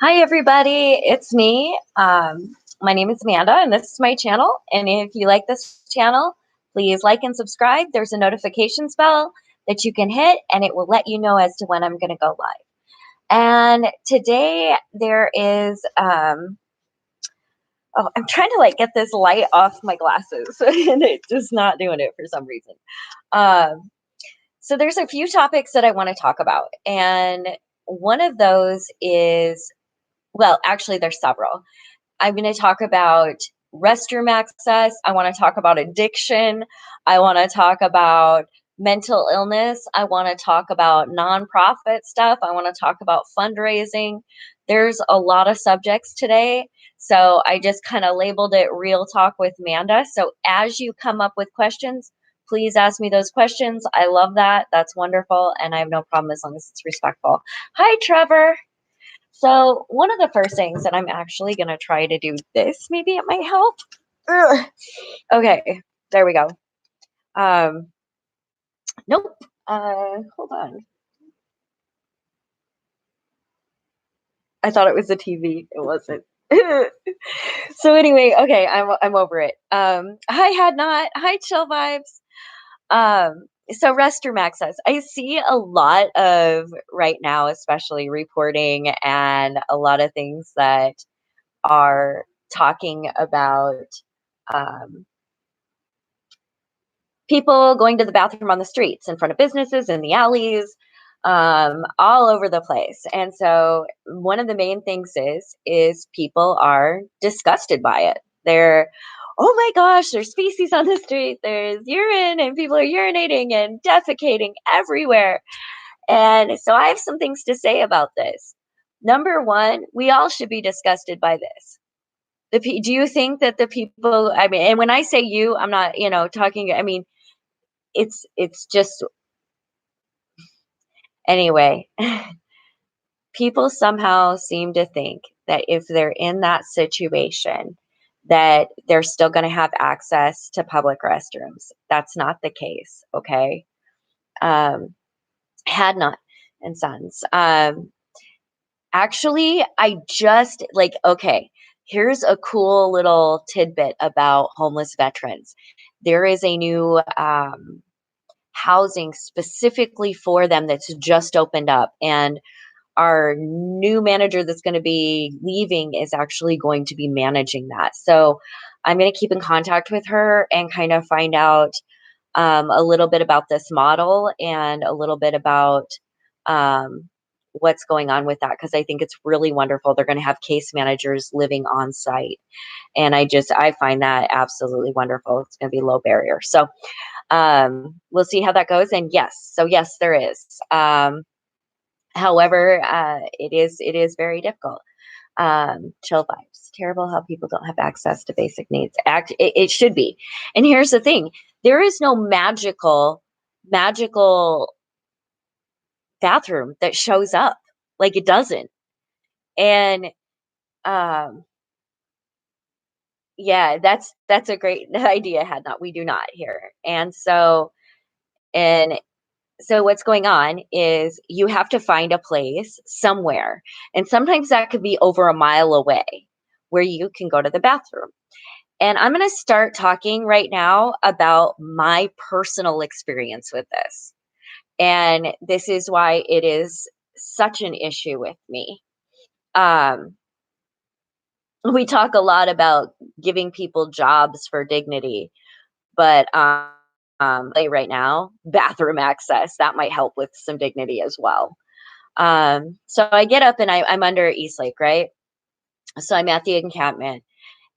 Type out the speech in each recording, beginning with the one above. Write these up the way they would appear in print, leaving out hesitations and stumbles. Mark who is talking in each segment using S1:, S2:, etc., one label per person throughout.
S1: Hi, everybody. It's me. My name is Manda, and this is my channel. And if you like this channel, please like and subscribe. There's a notifications bell that you can hit, and it will let you know as to when I'm going to go live. And today there is, oh, I'm trying to get this light off my glasses, and it's just not doing it for some reason. Um, so there's a few topics that I want to talk about, and one of those is, well, actually, there's several. I'm going to talk about restroom access. I want to talk about addiction. I want to talk about mental illness. I want to talk about nonprofit stuff. I want to talk about fundraising. There's a lot of subjects today. So I just kind of labeled it Real Talk with Manda. So as you come up with questions, please ask me those questions. I love that. That's wonderful. And I have no problem as long as it's respectful. Hi, Trevor. So one of the first things that I'm actually going to try to do this, maybe it might help. Ugh. Okay, there we go. Nope. Hold on. I thought it was the TV. It wasn't. So anyway, okay, I'm over it. Hi, Had Not. Hi, Chill Vibes. So restroom access. I see a lot of right now, especially reporting and a lot of things that are talking about um, people going to the bathroom on the streets, in front of businesses, in the alleys, all over the place. And so one of the main things is people are disgusted by it. They're, oh my gosh, there's feces on the street, there's urine, and people are urinating and defecating everywhere. And so I have some things to say about this. Number one, we all should be disgusted by this. Do you think that the people, I mean, and when I say you, I'm not, talking, I mean, it's just, anyway, people somehow seem to think that if they're in that situation, that they're still going to have access to public restrooms. That's not the case. Okay. Um, Had Not and Sons. Actually, I just okay, here's a cool little tidbit about homeless veterans. There is a new housing specifically for them that's just opened up. And our new manager that's going to be leaving is actually going to be managing that. So I'm going to keep in contact with her and kind of find out a little bit about this model and a little bit about um, what's going on with that, because I think it's really wonderful. They're going to have case managers living on site. And I find that absolutely wonderful. It's going to be low barrier. So we'll see how that goes. And yes, there is. However, it is very difficult. Chill Vibes. Terrible how people don't have access to basic needs. It should be. And here's the thing: there is no magical bathroom that shows up. Like, it doesn't. And um, yeah, that's a great idea. Had not we do not here. And so what's going on is you have to find a place somewhere, and sometimes that could be over a mile away, where you can go to the bathroom. And I'm going to start talking right now about my personal experience with this. And this is why it is such an issue with me. Um, we talk a lot about giving people jobs for dignity, but right now, bathroom access, that might help with some dignity as well. So I get up and I'm under Eastlake, right? So I'm at the encampment,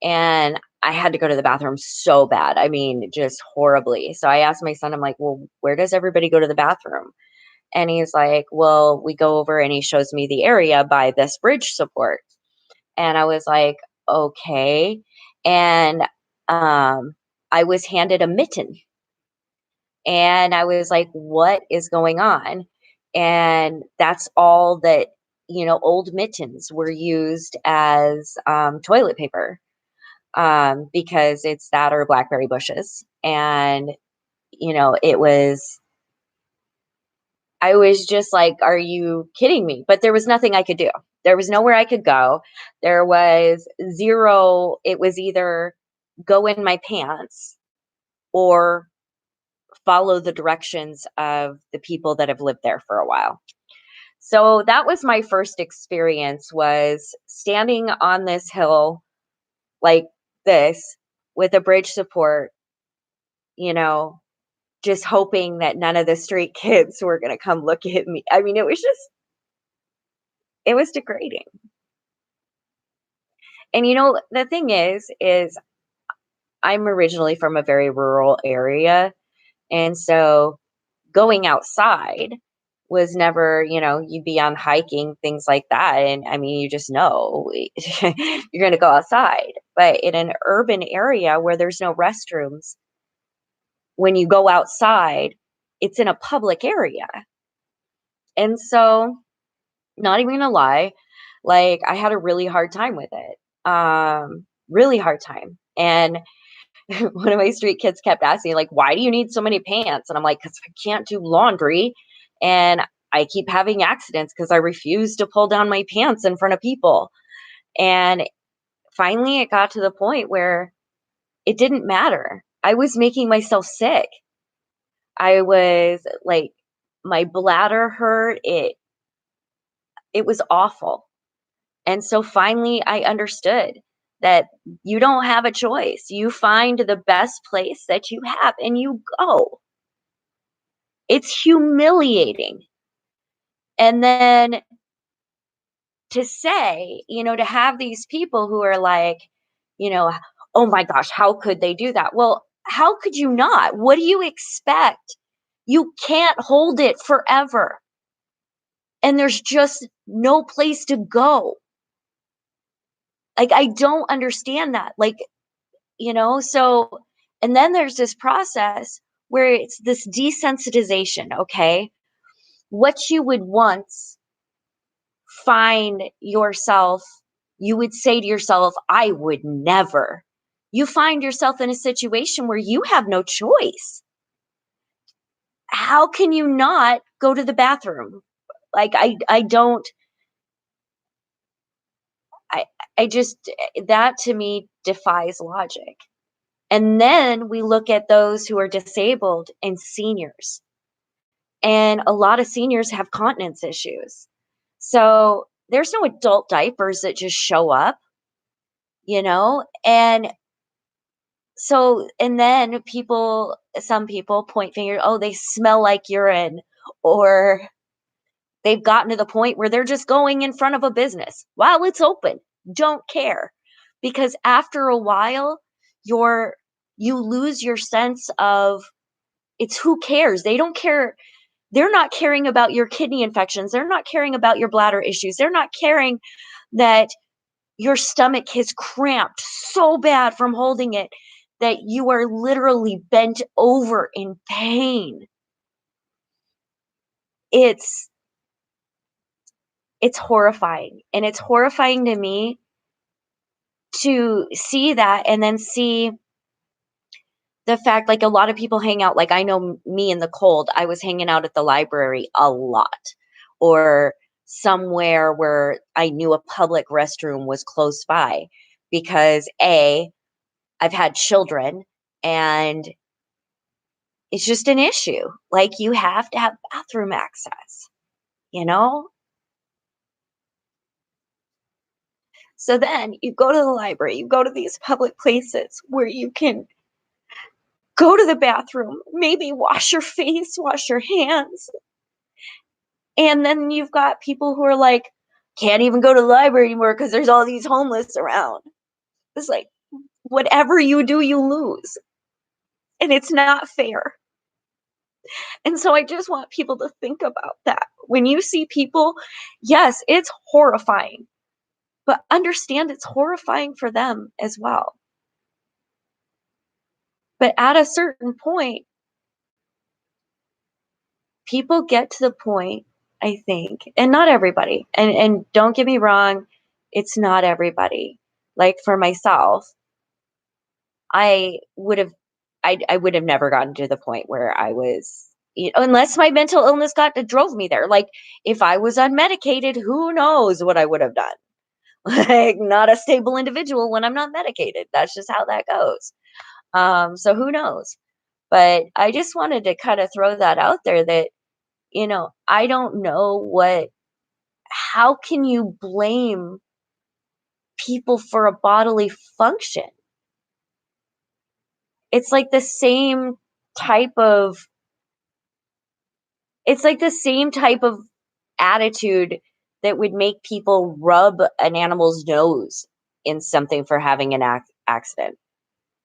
S1: and I had to go to the bathroom so bad. I mean, just horribly. So I asked my son, I'm like, well, where does everybody go to the bathroom? And he's like, well, we go over, and he shows me the area by this bridge support. And I was like, okay. And I was handed a mitten, and I was like, what is going on? And that's all that, old mittens were used as toilet paper, because it's that or blackberry bushes. And, it was, I was just like, "Are you kidding me?" But there was nothing I could do. There was nowhere I could go. There was 0 it was either go in my pants or follow the directions of the people that have lived there for a while. So that was my first experience was standing on this hill like this with a bridge support, you know, just hoping that none of the street kids were going to come look at me. I mean, it was degrading. And the thing is I'm originally from a very rural area. And so going outside was never, you'd be on hiking, things like that. And I mean, you just know you're going to go outside. But in an urban area where there's no restrooms, when you go outside, it's in a public area. And so, not even gonna lie, like I had a really hard time with it. Really hard time. And one of my street kids kept asking, like, why do you need so many pants? And I'm like, because I can't do laundry. And I keep having accidents because I refuse to pull down my pants in front of people. And finally, it got to the point where it didn't matter. I was making myself sick. I was like, my bladder hurt. It was awful. And so finally, I understood that you don't have a choice. You find the best place that you have and you go. It's humiliating. And then to say, to have these people who are like, you know, oh my gosh, how could they do that? Well, how could you not? What do you expect? You can't hold it forever. And there's just no place to go. Like, I don't understand that. Like, so and then there's this process where it's this desensitization, okay? What you would once find yourself, you would say to yourself, I would never. You find yourself in a situation where you have no choice. How can you not go to the bathroom? Like I don't I I just that to me defies logic. And then we look at those who are disabled and seniors. And a lot of seniors have continence issues. So there's no adult diapers that just show up, And so, and then some people point fingers, oh, they smell like urine, or they've gotten to the point where they're just going in front of a business while it's open, don't care. Because after a while, you're, you lose your sense of it's who cares. They don't care. They're not caring about your kidney infections. They're not caring about your bladder issues. They're not caring that your stomach has cramped so bad from holding it that you are literally bent over in pain. It's it's horrifying. And it's horrifying to me to see that and then see the fact like a lot of people hang out like I know me in the cold, I was hanging out at the library a lot or somewhere where I knew a public restroom was close by because I've had children and it's just an issue. Like you have to have bathroom access, you know? So then you go to the library, you go to these public places where you can go to the bathroom, maybe wash your face, wash your hands. And then you've got people who are like, can't even go to the library anymore because there's all these homeless around. It's like, whatever you do, you lose. And it's not fair. And so I just want people to think about that. When you see people, yes, it's horrifying, but understand it's horrifying for them as well. But at a certain point, people get to the point, I think, and not everybody. And don't get me wrong, it's not everybody. Like for myself, I would have I would have never gotten to the point where I was unless my mental illness drove me there. Like, if I was unmedicated, who knows what I would have done? Like, not a stable individual when I'm not medicated. That's just how that goes. So who knows? But I just wanted to kind of throw that out there that, I don't know how can you blame people for a bodily function? It's like the same type of it's like the same type of attitude that would make people rub an animal's nose in something for having an accident,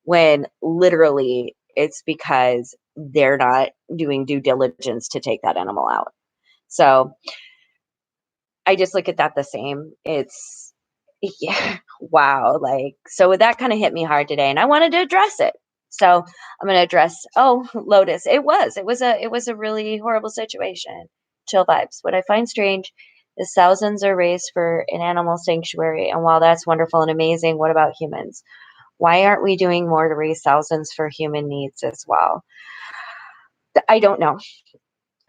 S1: when literally it's because they're not doing due diligence to take that animal out. So I just look at that the same. It's yeah, wow. Like, so that kind of hit me hard today, and I wanted to address it. So I'm going to address. Oh, Lotus, it was a really horrible situation. Chill vibes. What I find strange is thousands are raised for an animal sanctuary, and while that's wonderful and amazing, what about humans? Why aren't we doing more to raise thousands for human needs as well? I don't know.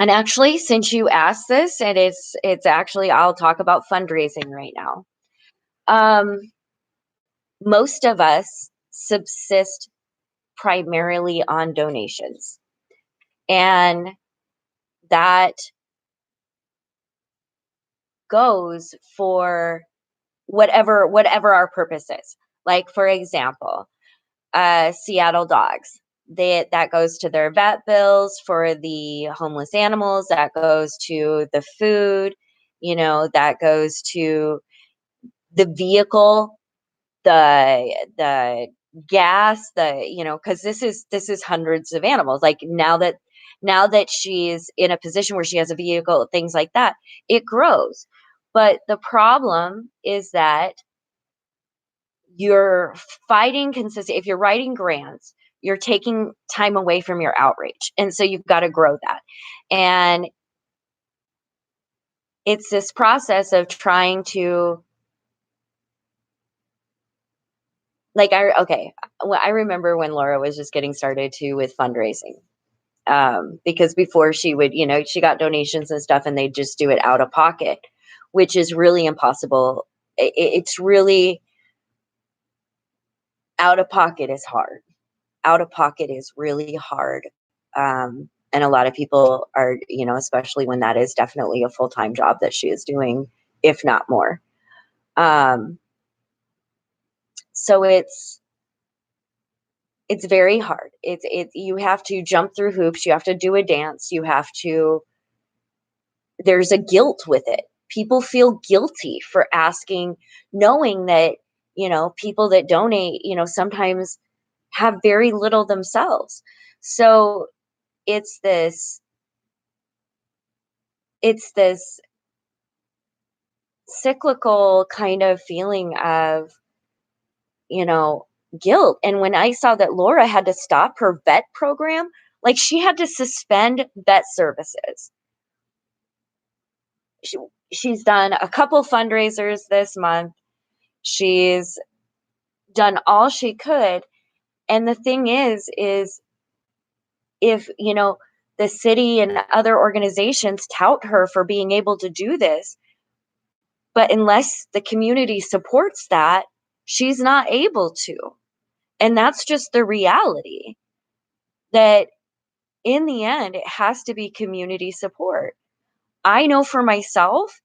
S1: And actually, since you asked this, and it's actually, I'll talk about fundraising right now. Um, Most of us subsist primarily on donations, and that goes for whatever our purpose is. Like, for example, Seattle dogs. That goes to their vet bills for the homeless animals. That goes to the food. That goes to the vehicle, the gas, because this is hundreds of animals. Like, now that she's in a position where she has a vehicle, things like that, it grows. But the problem is that you're fighting consistent. If you're writing grants, you're taking time away from your outreach. And so you've got to grow that. And it's this process of trying to, like, I remember when Laura was just getting started too with fundraising. Because before she would, she got donations and stuff, and they'd just do it out of pocket, which is really impossible. It's really, out of pocket is hard. Out of pocket is really hard. And a lot of people are, especially when that is definitely a full-time job that she is doing, if not more. Um, so it's very hard. You have to jump through hoops. You have to do a dance. There's a guilt with it. People feel guilty for asking, knowing that, people that donate, sometimes have very little themselves. So it's this it's this cyclical kind of feeling of, you know, guilt. And when I saw that Laura had to stop her vet program, like, she had to suspend vet services. She, she's done a couple fundraisers this month. She's done all she could. And the thing is if, the city and other organizations tout her for being able to do this, but unless the community supports that, she's not able to. And that's just the reality, that in the end, it has to be community support. I know for myself,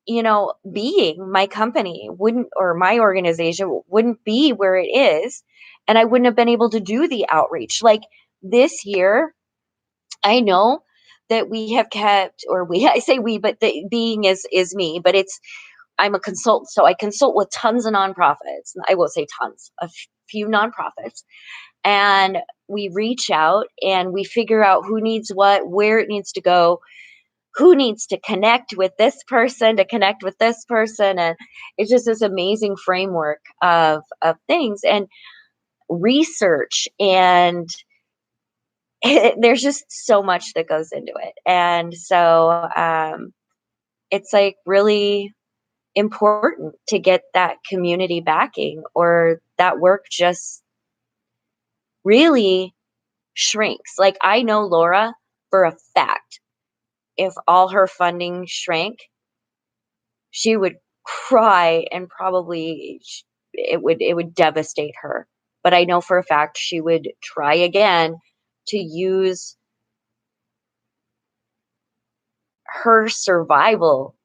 S1: being my company wouldn't, or my organization wouldn't be where it is. And I wouldn't have been able to do the outreach. Like, this year, I know that we have kept, or I say we, but the being is me, but I'm a consultant. So I consult with tons of nonprofits. I will say tons, few nonprofits. And we reach out and we figure out who needs what, where it needs to go, who needs to connect with this person to connect with this person. And it's just this amazing framework of things and research. And there's just so much that goes into it. And so it's like really important to get that community backing, or that work just really shrinks. Like, I know Laura for a fact, if all her funding shrank, she would cry and probably it would devastate her. But I know for a fact she would try again to use her survival.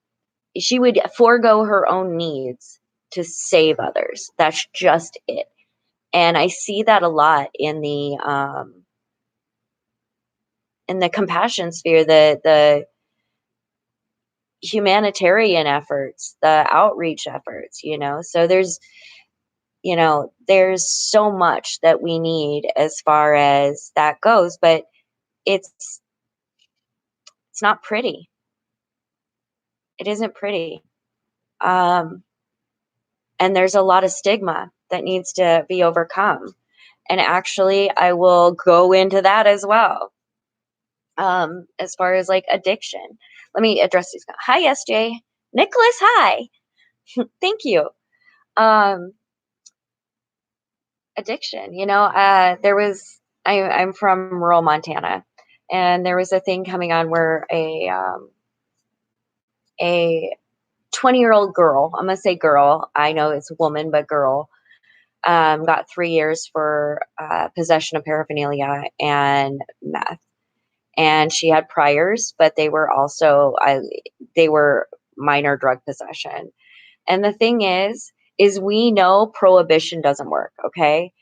S1: She would forego her own needs to save others. That's just it. And I see that a lot in the compassion sphere, the humanitarian efforts, the outreach efforts, So there's so much that we need as far as that goes, but it's it's not pretty. It isn't pretty. Um, and there's a lot of stigma that needs to be overcome. And actually, I will go into that as well. As far as like addiction. Let me address these. Hi, SJ. Nicholas, hi. Thank you. Um, Addiction. I'm from rural Montana, and there was a thing coming on where a 20-year-old girl, I'm gonna say girl, I know it's woman, but girl, got 3 years for possession of paraphernalia and meth. And she had priors, but they were minor drug possession. And the thing is we know prohibition doesn't work, okay?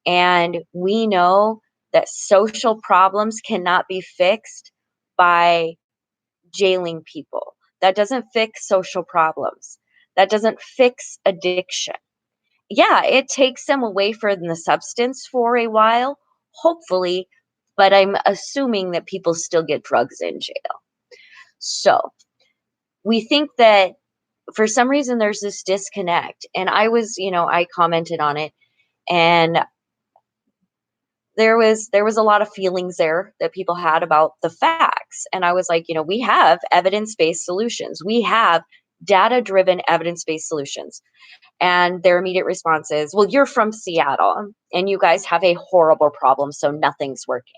S1: And we know that social problems cannot be fixed by jailing people. That doesn't fix social problems. That doesn't fix addiction. Yeah, it takes them away from the substance for a while, hopefully, but I'm assuming that people still get drugs in jail. So we think that for some reason there's this disconnect. And I commented on it, and there was a lot of feelings there that people had about the facts. And I was like, we have evidence-based solutions. We have data-driven evidence-based solutions. And their immediate response is, well, you're from Seattle and you guys have a horrible problem, so nothing's working.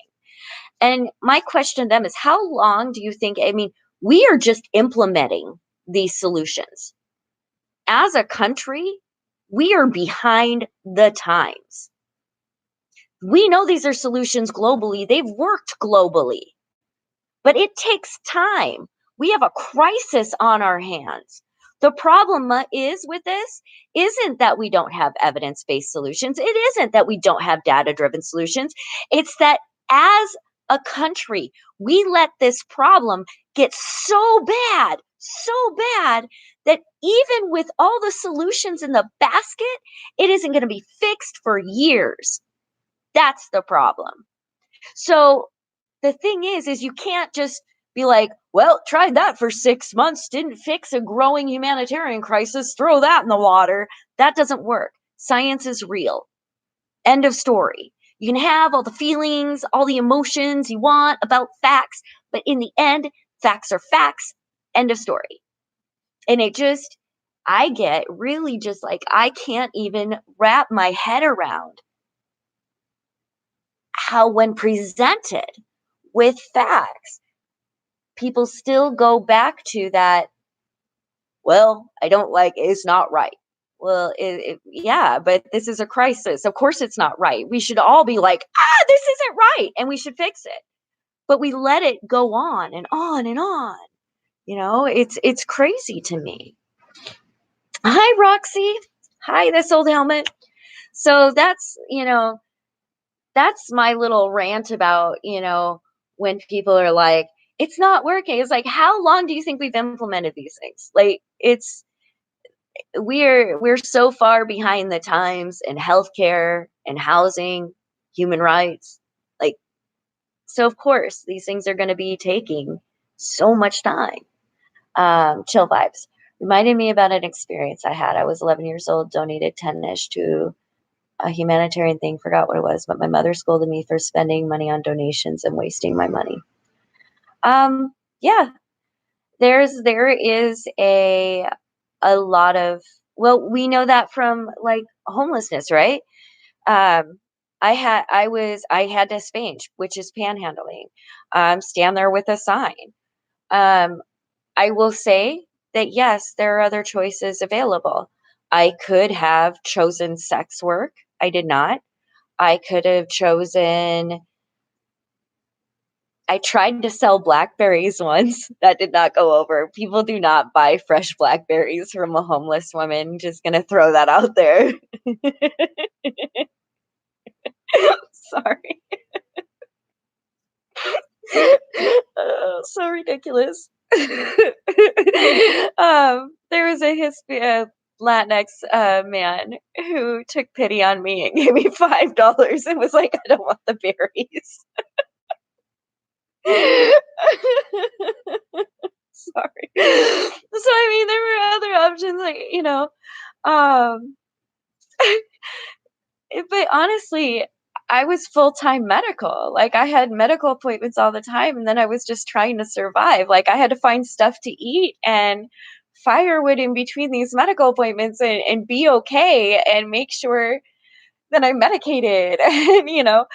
S1: And my question to them is, how long do you think? I mean, we are just implementing these solutions. As a country, we are behind the times. We know these are solutions globally, they've worked globally, but it takes time. We have a crisis on our hands. The problem is with this isn't that we don't have evidence-based solutions. It isn't that we don't have data-driven solutions. It's that as a country, we let this problem get so bad that even with all the solutions in the basket, it isn't going to be fixed for years. That's the problem. So the thing is you can't just be like, well, tried that for 6 months, didn't fix a growing humanitarian crisis, throw that in the water. That doesn't work. Science is real. End of story. You can have all the feelings, all the emotions you want about facts, but in the end, facts are facts. End of story. And I get really just like, I can't even wrap my head around how, when presented with facts, people still go back to that, well, I don't like it, it's not right. Well, yeah, but this is a crisis. Of course it's not right. We should all be like, this isn't right, and we should fix it. But we let it go on and on and on. It's crazy to me. Hi, Roxy. Hi, this old helmet. So that's my little rant about, when people are like, it's not working. It's like, how long do you think we've implemented these things? Like, we're so far behind the times in healthcare and housing, human rights. Like, so of course these things are going to be taking so much time. Chill vibes reminded me about an experience I had. I was 11 years old, donated 10ish to a humanitarian thing, forgot what it was, but my mother scolded me for spending money on donations and wasting my money. Yeah, there is a lot of, well, we know that from like homelessness, right? Um, I had to spange, which is panhandling. Stand there with a sign. Um, I will say that yes, there are other choices available. I could have chosen sex work. I did not. I could have chosen I tried to sell blackberries once. That did not go over. People do not buy fresh blackberries from a homeless woman. Just gonna throw that out there. Sorry. Oh, so ridiculous. There was a Latinx man who took pity on me and gave me $5 and was like, "I don't want the berries." Sorry. So I mean, there were other options, like um, but honestly, I was full-time medical. Like, I had medical appointments all the time, and then I was just trying to survive. Like, I had to find stuff to eat and firewood in between these medical appointments and be okay and make sure that I'm medicated, and.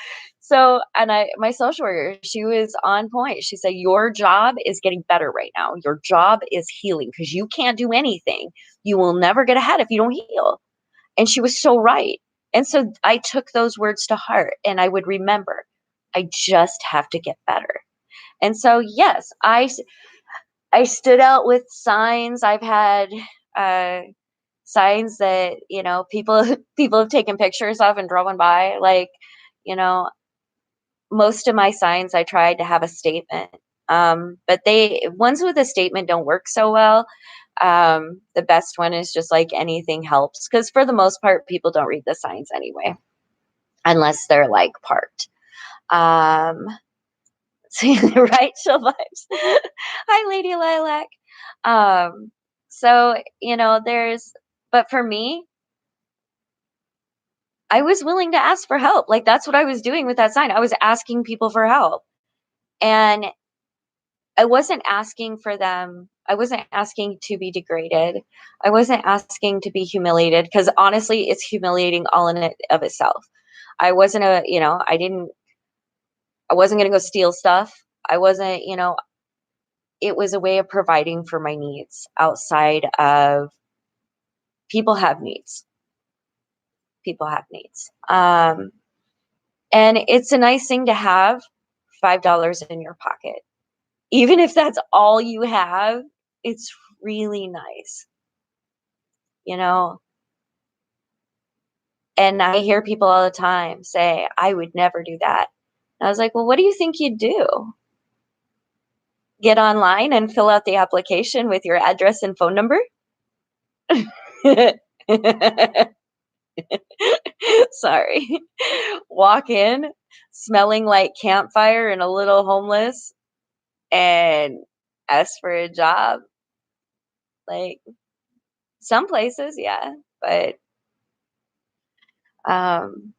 S1: So, and my social worker, she was on point. She said, "Your job is getting better right now. Your job is healing because you can't do anything. You will never get ahead if you don't heal." And she was so right. And so I took those words to heart and I would remember, I just have to get better. And so, yes, I stood out with signs. I've had uh, signs that, people, people have taken pictures of and driven by. Like, you know, most of my signs, I tried to have a statement. But ones with a statement don't work so well. The best one is just like anything helps. Because for the most part, people don't read the signs anyway, unless they're like parked. Um, right, chill vibes. Hi, Lady Lilac. Um, so, but for me, I was willing to ask for help. Like, that's what I was doing with that sign. I was asking people for help. And I wasn't asking to be degraded. I wasn't asking to be humiliated because honestly, it's humiliating all in it of itself. I wasn't a, you know, I wasn't going to go steal stuff. I wasn't, it was a way of providing for my needs outside of people have needs. People have needs. And it's a nice thing to have $5 in your pocket. Even if that's all you have, it's really nice, you know? And I hear people all the time say, "I would never do that." And I was like, "Well, what do you think you'd do? Get online and fill out the application with your address and phone number?" Sorry. Walk in smelling like campfire and a little homeless and ask for a job. Like some places, yeah. But um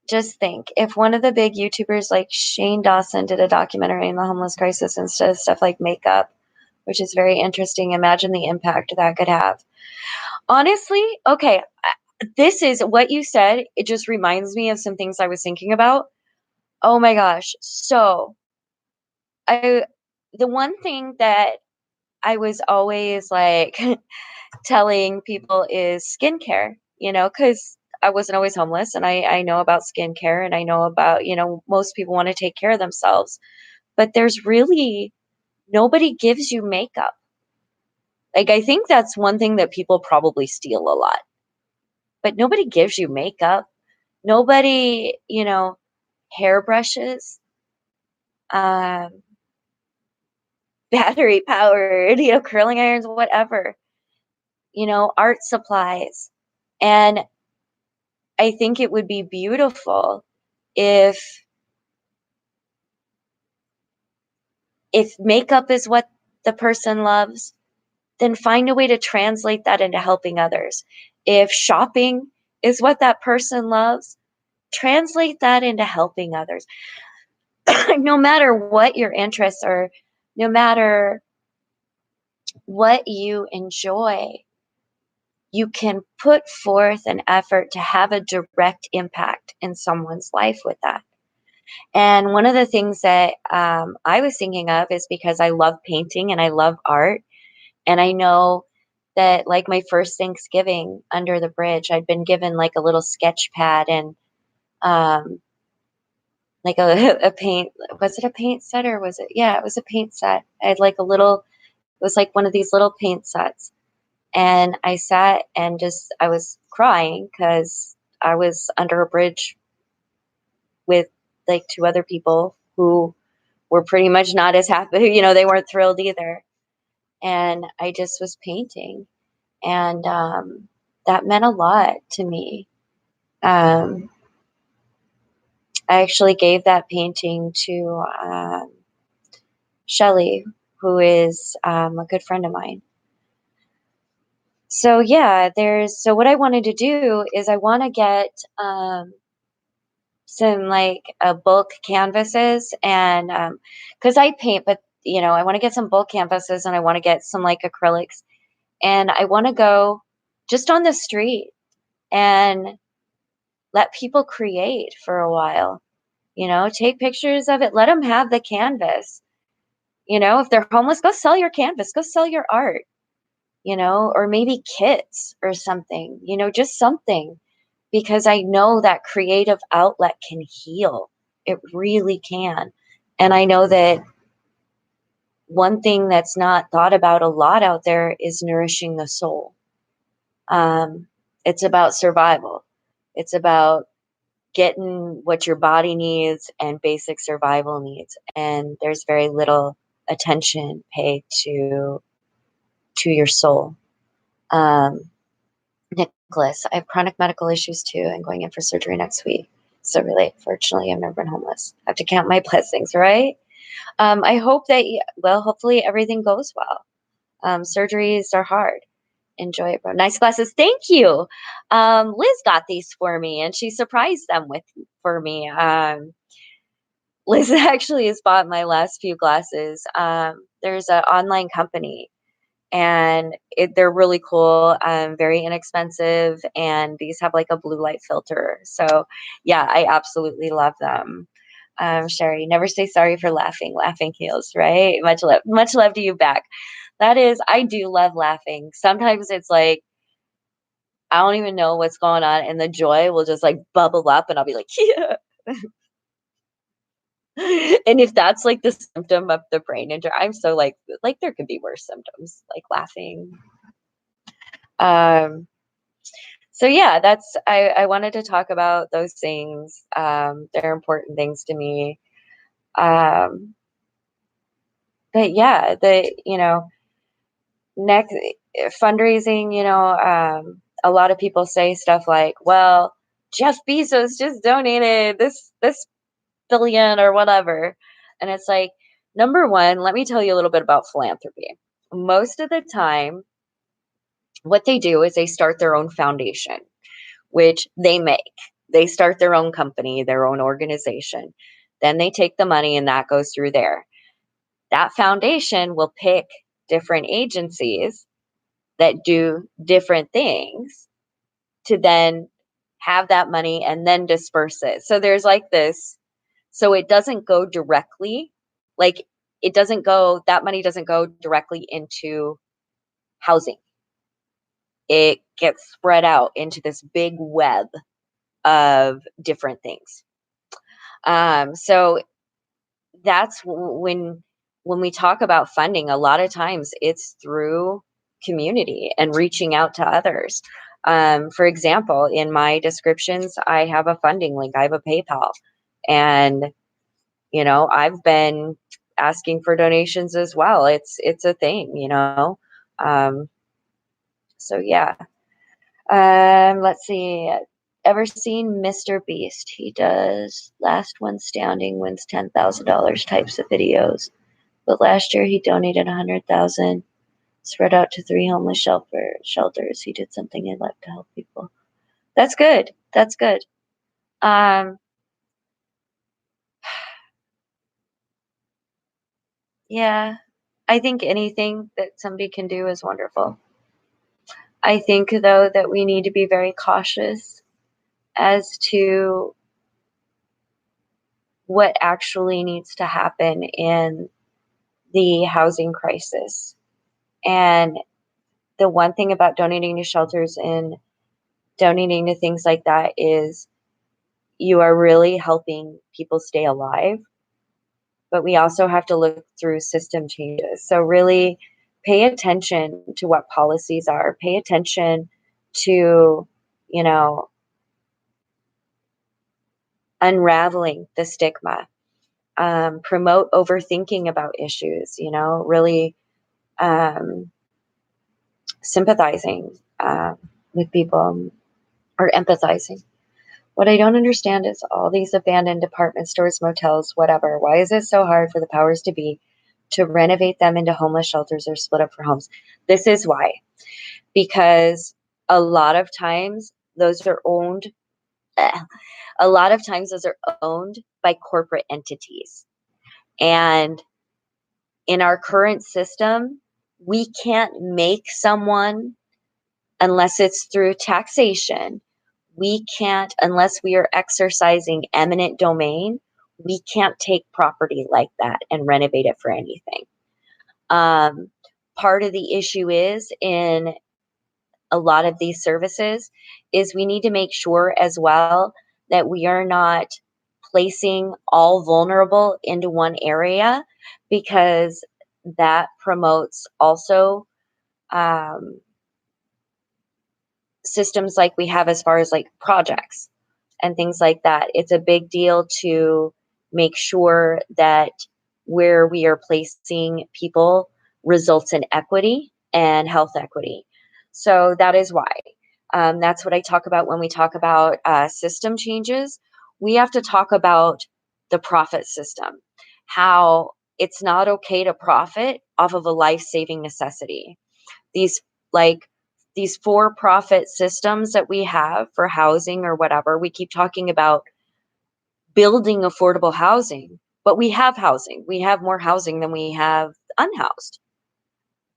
S1: just think if one of the big YouTubers like Shane Dawson did a documentary on the homeless crisis instead of stuff like makeup, which is very interesting, imagine the impact that could have. Honestly, okay, this is what you said. It just reminds me of some things I was thinking about. Oh my gosh. So, I, the one thing that I was always like telling people is skincare, because I wasn't always homeless and I know about skincare and I know about, most people want to take care of themselves, but there's really nobody gives you makeup. Like, I think that's one thing that people probably steal a lot, but nobody gives you makeup. Nobody, hairbrushes, um, battery powered, curling irons, whatever, art supplies. And I think it would be beautiful if makeup is what the person loves, then find a way to translate that into helping others. If shopping is what that person loves, translate that into helping others. No matter what your interests are, no matter what you enjoy, you can put forth an effort to have a direct impact in someone's life with that. And one of the things that I was thinking of is because I love painting and I love art. And I know that, like, my first Thanksgiving under the bridge, I'd been given like a little sketch pad and um, like a, a paint, was it a paint set or was it? Yeah, it was a paint set. I had like a little, it was like one of these little paint sets. And I sat and just, I was crying because I was under a bridge with like two other people who were pretty much not as happy. They weren't thrilled either. And I just was painting. And that meant a lot to me. Um, I actually gave that painting to Shelly, who is a good friend of mine. So yeah, so what I wanted to do is I want to get some like bulk canvases and because I paint, but I want to get some bulk canvases and I want to get some like acrylics and I want to go just on the street and let people create for a while. Take pictures of it, let them have the canvas. If they're homeless, go sell your canvas, go sell your art, or maybe kits or something, just something, because I know that creative outlet can heal. It really can. And I know that one thing that's not thought about a lot out there is nourishing the soul. Um, it's about survival. It's about getting what your body needs and basic survival needs. And there's very little attention paid to your soul. Um, Nicholas, I have chronic medical issues too and going in for surgery next week. So really, fortunately, I've never been homeless. I have to count my blessings, right? I hope that, well, hopefully everything goes well. Surgeries are hard. Enjoy it, bro. Nice glasses. Thank you. Liz got these for me and she surprised them for me. Liz actually has bought my last few glasses. There's an online company and they're really cool, very inexpensive, and these have like a blue light filter. So yeah, I absolutely love them. Sherry, never say sorry for laughing. Laughing heals, right? Much love to you back. That is, I do love laughing. Sometimes it's like I don't even know what's going on, and the joy will just like bubble up, and I'll be like, yeah. And if that's like the symptom of the brain injury, I'm so like there could be worse symptoms, like laughing. Um, so yeah, I wanted to talk about those things. They're important things to me. Um, but yeah, next fundraising, a lot of people say stuff like, well, Jeff Bezos just donated this billion or whatever. And it's like, number one, let me tell you a little bit about philanthropy. Most of the time, what they do is they start their own foundation, which they make. They start their own company, their own organization. Then they take the money and that goes through there. That foundation will pick different agencies that do different things to then have that money and then disperse it. So there's like this, so it doesn't go directly, like that money doesn't go directly into housing. It gets spread out into this big web of different things. So that's when we talk about funding, a lot of times it's through community and reaching out to others. For example, in my descriptions, I have a funding link. I have a PayPal, and I've been asking for donations as well. It's a thing. Um, so yeah. Let's see. Ever seen Mr. Beast? He does last one standing wins $10,000 types of videos. But last year he donated 100,000 spread out to 3 homeless shelters. He did something he'd like to help people. That's good. That's good. Um, yeah, I think anything that somebody can do is wonderful. I think, though, that we need to be very cautious as to what actually needs to happen in the housing crisis. And the one thing about donating to shelters and donating to things like that is you are really helping people stay alive, but we also have to look through system changes. So really pay attention to what policies are, pay attention to, you know, unraveling the stigma, promote overthinking about issues, really um, sympathizing with people or empathizing. What I don't understand is all these abandoned department stores, motels, whatever. Why is it so hard for the powers to be to renovate them into homeless shelters or split up for homes? This is why. Because a lot of times those are owned eh, a lot of times those are owned by corporate entities. And in our current system, we can't make someone unless it's through taxation. We can't, unless we are exercising eminent domain, we can't take property like that and renovate it for anything. Um, Part of the issue is in a lot of these services is we need to make sure as well that we are not placing all vulnerable into one area, because that promotes also um, systems like we have as far as like projects and things like that. It's a big deal to make sure that where we are placing people results in equity and health equity. So that is why. That's what I talk about when we talk about system changes. We have to talk about the profit system, how it's not okay to profit off of a life saving necessity. These like these for profit systems that we have for housing or whatever, we keep talking about building affordable housing, but we have housing. We have more housing than we have unhoused.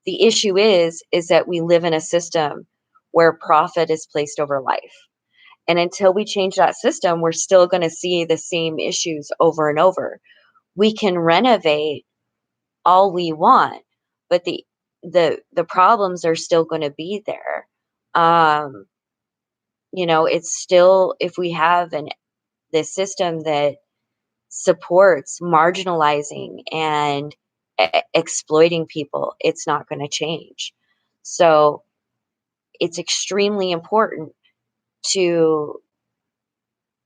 S1: The issue is that we live in a system where profit is placed over life. And until we change that system, we're still going to see the same issues over and over. We can renovate all we want, but the problems are still going to be there. Um, it's still, if we have this system that supports marginalizing and exploiting people, it's not going to change. So it's extremely important to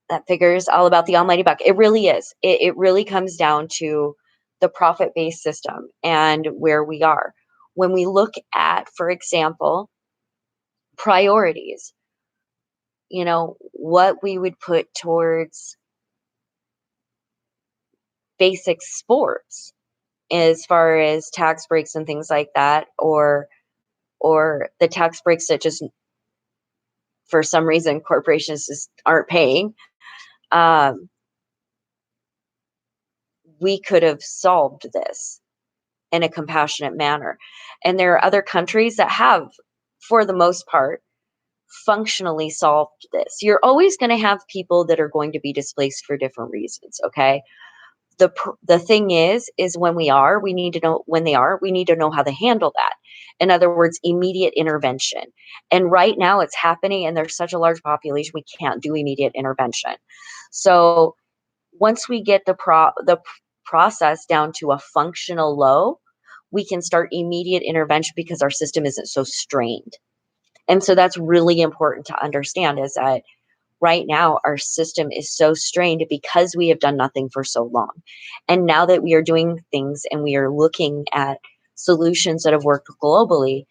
S1: that figures all about the almighty buck. It really is. It really comes down to the profit based system and where we are. When we look at, for example, priorities, what we would put towards basic sports as far as tax breaks and things like that, or the tax breaks that just for some reason corporations just aren't paying. um, we could have solved this in a compassionate manner. And there are other countries that have, for the most part, functionally solved this. You're always going to have people that are going to be displaced for different reasons, okay? The thing is when we need to know when they are, we need to know how to handle that. In other words, immediate intervention. And right now it's happening, and there's such a large population, we can't do immediate intervention. So once we get the process down to a functional low, we can start immediate intervention because our system isn't so strained. And so that's really important to understand, is that right now our system is so strained because we have done nothing for so long. And now that we are doing things and we are looking at solutions that have worked globally,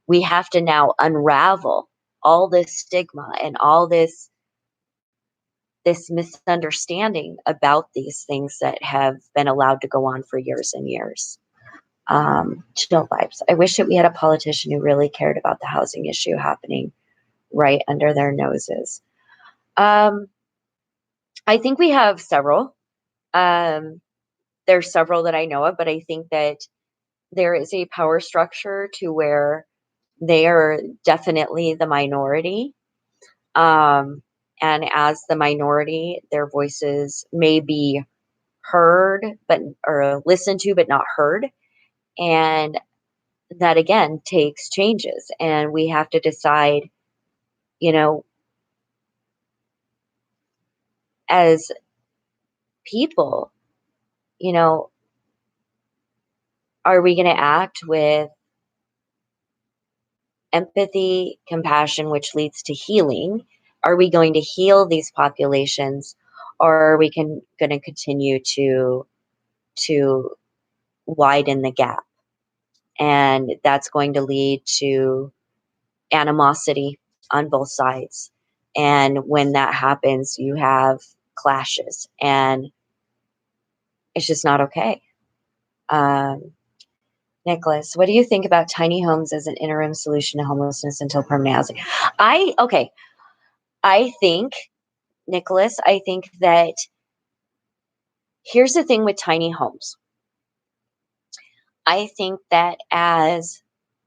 S1: we have to now unravel all this stigma and all this misunderstanding about these things that have been allowed to go on for years and years. Chill vibes. I wish that we had a politician who really cared about the housing issue happening right under their noses. Um, I think we have several. Um, there's several that I know of, but I think that there is a power structure to where They are definitely the minority. Um, and as the minority, their voices may be heard, but or listened to, but not heard. And that again takes changes. And we have to decide, you know, as people, you know, are we going to act with empathy, compassion, which leads to healing? Are we going to heal these populations, or are we going to continue to widen the gap? And that's going to lead to animosity on both sides. And when that happens, you have clashes, and it's just not okay. Um, Nicholas, what do you think about tiny homes as an interim solution to homelessness until permanent housing? Okay. I think, Nicholas, I think that here's the thing with tiny homes. I think that as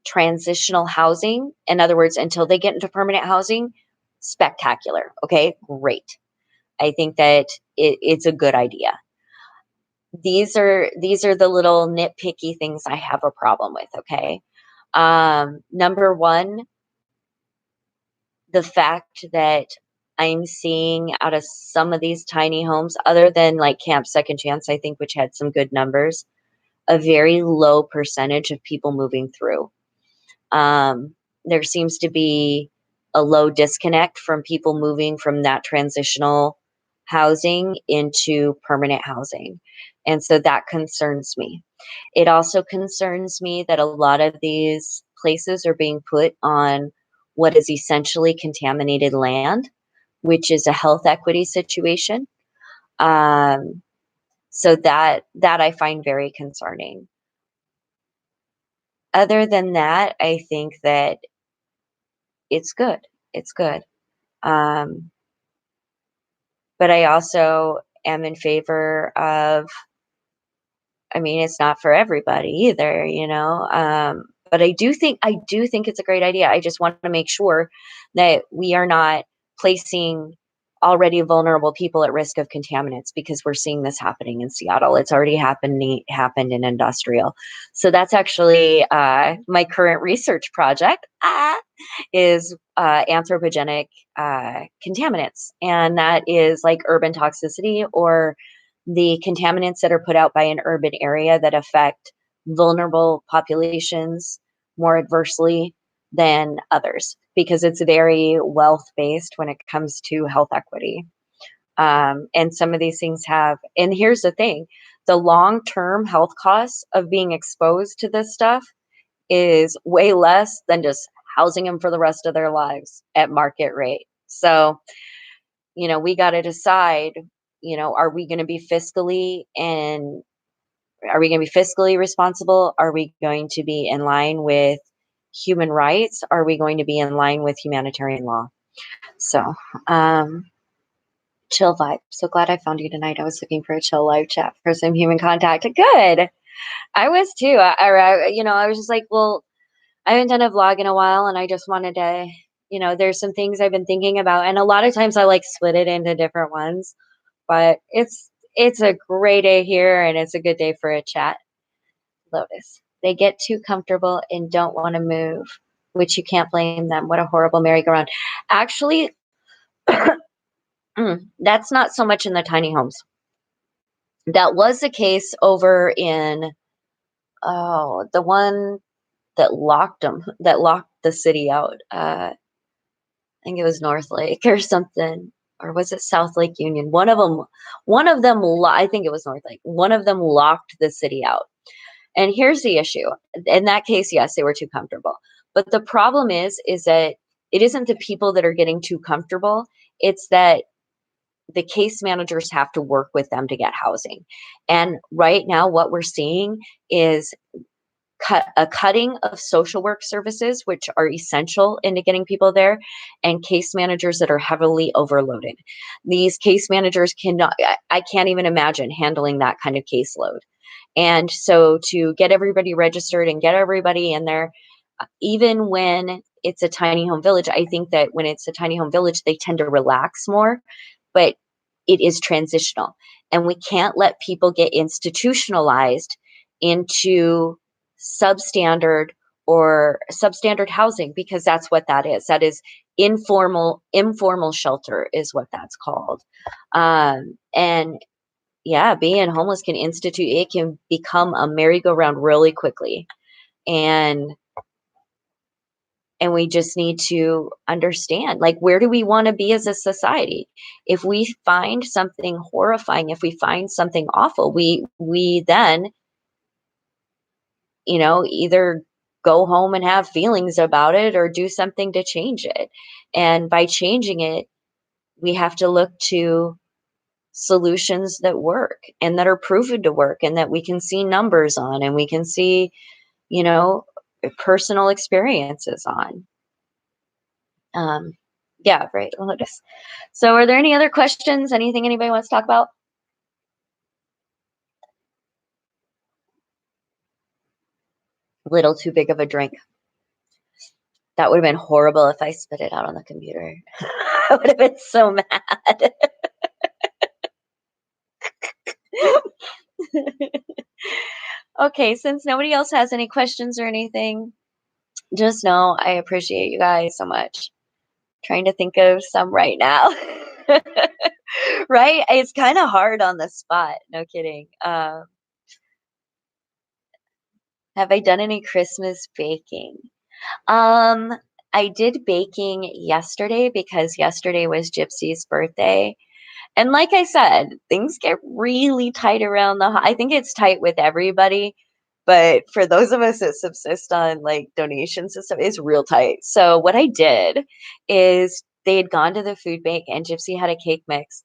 S1: transitional housing, in other words, until they get into permanent housing, spectacular. Okay, great. I think that it's a good idea. These are the little nitpicky things I have a problem with. Okay, number one, the fact that I'm seeing out of some of these tiny homes, other than like Camp Second Chance, I think, which had some good numbers, a very low percentage of people moving through. There seems to be a low disconnect from people moving from that transitional housing into permanent housing. And so that concerns me. It also concerns me that a lot of these places are being put on what is essentially contaminated land, which is a health equity situation. Um, so that I find very concerning. Other than that, I think that it's good. It's good. Um, but I also am in favor of, I mean, it's not for everybody either, you know. But I do think it's a great idea. I just want to make sure that we are not placing already vulnerable people at risk of contaminants, because we're seeing this happening in Seattle. It's already happened in industrial. So that's actually my current research project. Is anthropogenic contaminants, and that is like urban toxicity, or the contaminants that are put out by an urban area that affect vulnerable populations more adversely than others, because it's very wealth based when it comes to health equity. And some of these things and here's the thing, the long term health costs of being exposed to this stuff is way less than just housing them for the rest of their lives at market rate. So, we got to decide, are we going to be fiscally responsible? Are we going to be in line with human rights? Are we going to be in line with humanitarian law? So, chill vibe. So glad I found you tonight. I was looking for a chill live chat for some human contact. Good. I was too. I was just like, well, I haven't done a vlog in a while, and I just wanted to, there's some things I've been thinking about, and a lot of times I like split it into different ones, but it's a great day here, and it's a good day for a chat. Lotus. They get too comfortable and don't want to move, which you can't blame them. What a horrible merry-go-round. Actually, that's not so much in the tiny homes. That was the case over in the one that locked the city out. I think it was North Lake or something, or was it South Lake Union? I think it was North Lake. One of them locked the city out. And here's the issue. In that case, yes, they were too comfortable. But the problem is that it isn't the people that are getting too comfortable. It's that the case managers have to work with them to get housing. And right now, what we're seeing is cutting of social work services, which are essential into getting people there, and case managers that are heavily overloaded. These case managers I can't even imagine handling that kind of caseload. And so to get everybody registered and get everybody in there, even when it's a tiny home village, I think that when it's a tiny home village, they tend to relax more, but it is transitional. And we can't let people get institutionalized into substandard or substandard housing, because that's what that is. That is informal shelter is what that's called. And yeah, being homeless it can become a merry-go-round really quickly. And we just need to understand, like, where do we want to be as a society? If we find something horrifying, if we find something awful, we then, either go home and have feelings about it or do something to change it. And by changing it, we have to look to solutions that work and that are proven to work and that we can see numbers on and we can see, you know, personal experiences on. Um, yeah, right. Lotus. So, are there any other questions? Anything anybody wants to talk about? Little too big of a drink. That would have been horrible if I spit it out on the computer. I would have been so mad. Okay, since nobody else has any questions or anything, just know I appreciate you guys so much. Trying to think of some right now. Right? It's kind of hard on the spot. No kidding. Have I done any Christmas baking? Um, I did baking yesterday because yesterday was Gypsy's birthday. And like I said, things get really tight around I think it's tight with everybody, but for those of us that subsist on like donations and stuff, it's real tight. So what I did is they had gone to the food bank and Gypsy had a cake mix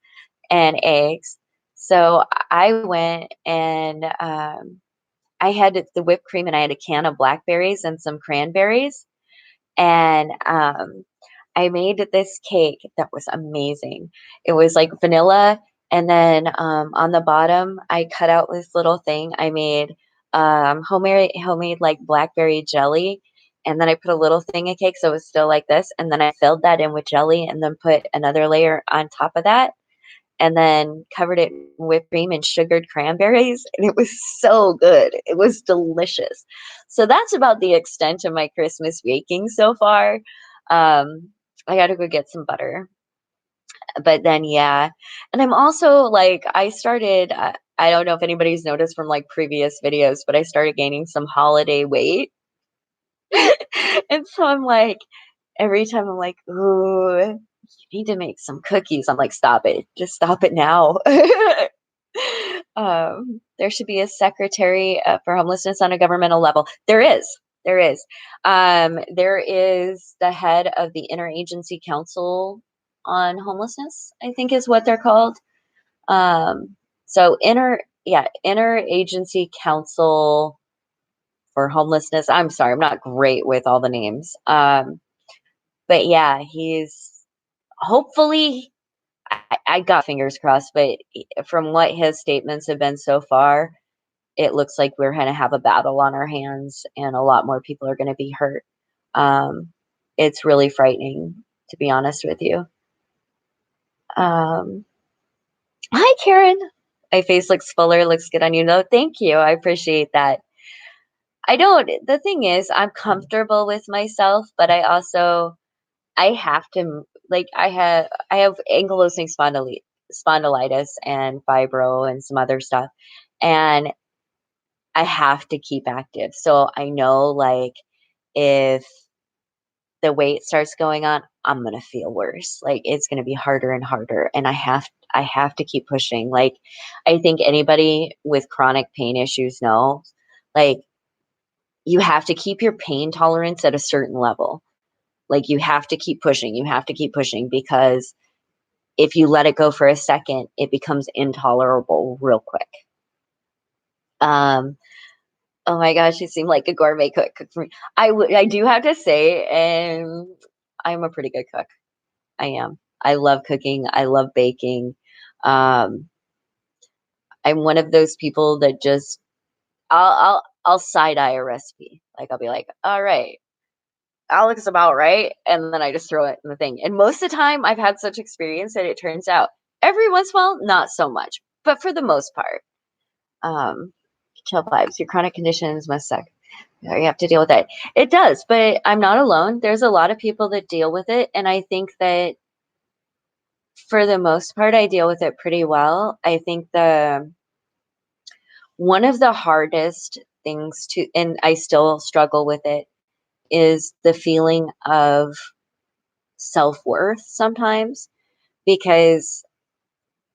S1: and eggs. So I went and I had the whipped cream and I had a can of blackberries and some cranberries. And I made this cake that was amazing. It was like vanilla, and then on the bottom, I cut out this little thing. I made homemade like blackberry jelly, and then I put a little thing of cake, so it was still like this, and then I filled that in with jelly, and then put another layer on top of that, and then covered it with cream and sugared cranberries, and it was so good. It was delicious. So that's about the extent of my Christmas baking so far. I got to go get some butter. But then yeah, and I'm also like I started I don't know if anybody's noticed from like previous videos, but I started gaining some holiday weight. And so I'm like every time I'm like, "Ooh, you need to make some cookies." I'm like, "Stop it. Just stop it now." There should be a secretary for homelessness on a governmental level. There is. There is. There is the head of the Interagency Council on Homelessness, I think is what they're called. So Interagency Council for Homelessness. I'm sorry, I'm not great with all the names. But yeah, he's hopefully I got fingers crossed, but from what his statements have been so far, it looks like we're going to have a battle on our hands and a lot more people are going to be hurt. Um, it's really frightening, to be honest with you. Um, Hi, Karen. My face looks fuller, looks good on you. No, thank you. I appreciate that. The thing is, I'm comfortable with myself, but I have to, like, I have ankylosing spondylitis and fibro and some other stuff. And I have to keep active. So I know, like, if the weight starts going on, I'm gonna feel worse. Like it's gonna be harder and harder. And I have to keep pushing. Like I think anybody with chronic pain issues knows, like you have to keep your pain tolerance at a certain level. Like you have to keep pushing. You have to keep pushing because if you let it go for a second, it becomes intolerable real quick. Um, oh my gosh, you seem like a gourmet cook for me. I do have to say, I'm a pretty good cook. I am. I love cooking. I love baking. Um, I'm one of those people that just I'll side eye a recipe. Like I'll be like, all right. that looks about right. And then I just throw it in the thing. And most of the time, I've had such experience that it turns out every once in a while, not so much, but for the most part, um, chill vibes. Your chronic conditions must suck. You have to deal with it. It does, but I'm not alone. There's a lot of people that deal with it. And I think that for the most part, I deal with it pretty well. I think one of the hardest things to, and I still struggle with it, is the feeling of self-worth sometimes, because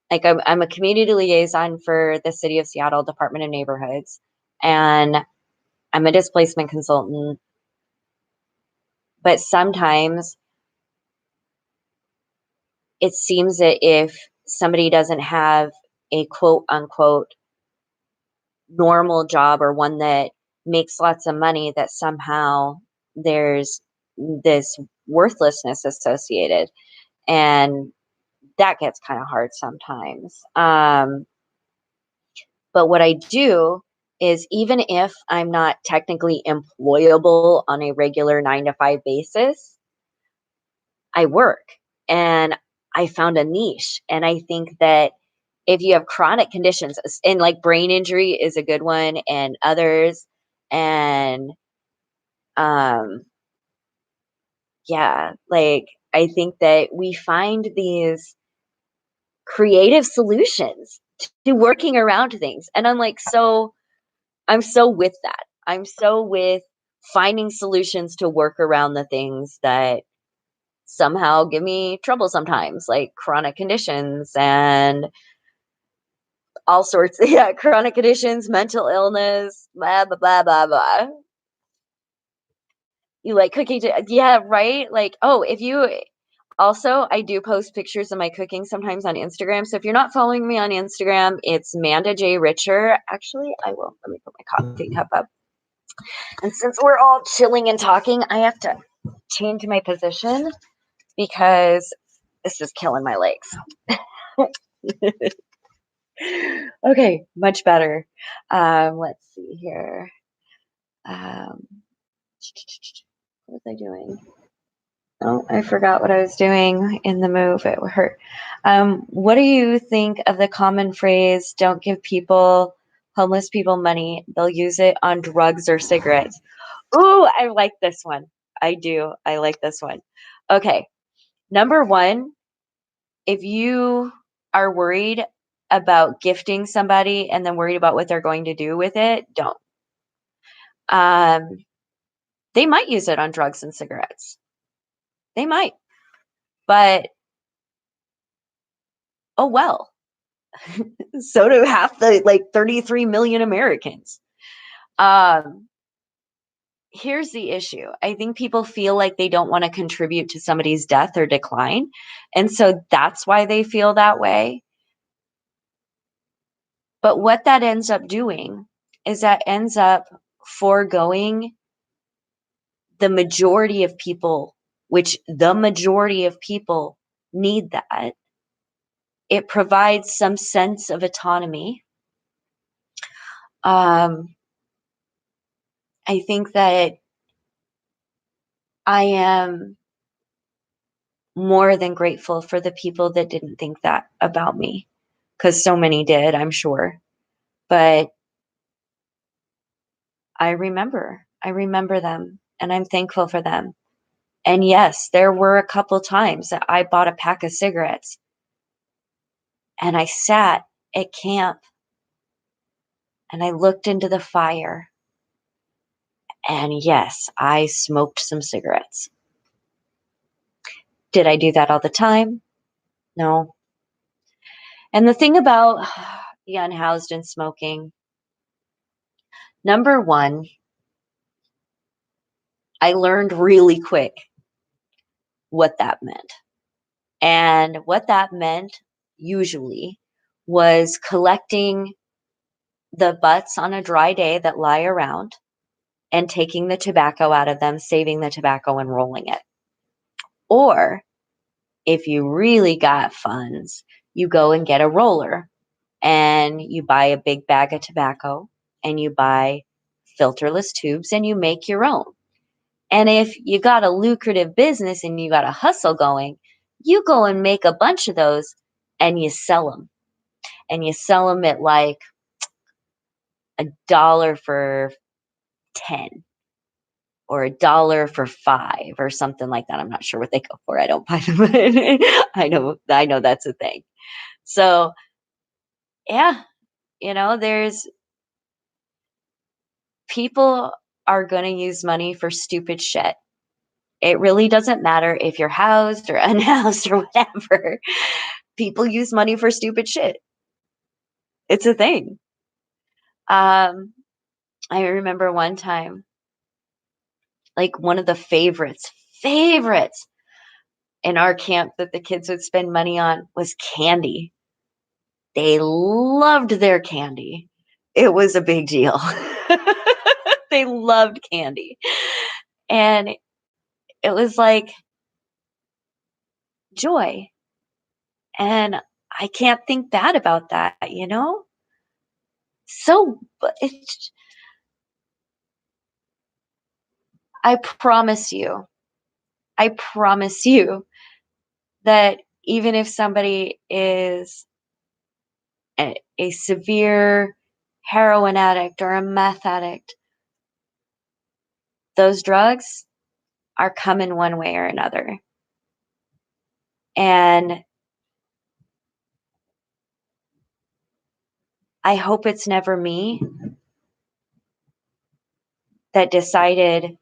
S1: like I'm a community liaison for the city of Seattle Department of Neighborhoods, and I'm a displacement consultant, but sometimes it seems that if somebody doesn't have a quote unquote normal job, or one that makes lots of money, that somehow there's this worthlessness associated, and that gets kind of hard sometimes. But what I do is, even if I'm not technically employable on a regular 9 to 5 basis, I work, and I found a niche. And I think that if you have chronic conditions, and like brain injury is a good one, and others, and um, yeah, like I think that we find these creative solutions to working around things. And I'm so with that. I'm so with finding solutions to work around the things that somehow give me trouble sometimes, like chronic conditions and all sorts. Yeah, chronic conditions, mental illness, blah blah blah blah blah. You like cooking? Yeah, right. Like, oh, if you also, I do post pictures of my cooking sometimes on Instagram. So if you're not following me on Instagram, it's Manda J Richer. Actually, I will. Let me put my coffee cup up. And since we're all chilling and talking, I have to change my position because this is killing my legs. Okay, much better. Let's see here. Um, what was I doing? Oh, I forgot what I was doing in the move. It hurt. What do you think of the common phrase, don't give homeless people money, they'll use it on drugs or cigarettes? Ooh, I like this one. I do. I like this one. Okay. Number one, if you are worried about gifting somebody and then worried about what they're going to do with it, don't. Um, they might use it on drugs and cigarettes. They might. But oh well. So do half the like 33 million Americans. Um, Here's the issue. I think people feel like they don't want to contribute to somebody's death or decline. And so that's why they feel that way. But what that ends up doing is that ends up foregoing the majority of people, which the majority of people need that. It provides some sense of autonomy. Um, I think that I am more than grateful for the people that didn't think that about me, because so many did, I'm sure. But I remember them, and I'm thankful for them. And yes, there were a couple times that I bought a pack of cigarettes and I sat at camp and I looked into the fire. And yes, I smoked some cigarettes. Did I do that all the time? No. And the thing about the unhoused and smoking, number one, I learned really quick what that meant. And what that meant usually was collecting the butts on a dry day that lie around and taking the tobacco out of them, saving the tobacco and rolling it. Or if you really got funds, you go and get a roller and you buy a big bag of tobacco and you buy filterless tubes and you make your own. And if you got a lucrative business and you got a hustle going, you go and make a bunch of those and you sell them. And you sell them at like $1 for 10 or $1 for 5 or something like that. I'm not sure what they go for. I don't buy them. I know that's a thing. So, yeah, there's people are going to use money for stupid shit. It really doesn't matter if you're housed or unhoused or whatever. People use money for stupid shit. It's a thing. Um, I remember one time, like one of the favorites in our camp that the kids would spend money on was candy. They loved their candy. It was a big deal. They loved candy. And it was like joy. And I can't think bad about that. So, but I promise you, I promise you that even if somebody is a severe heroin addict or a meth addict, those drugs are coming one way or another. And I hope it's never me that decided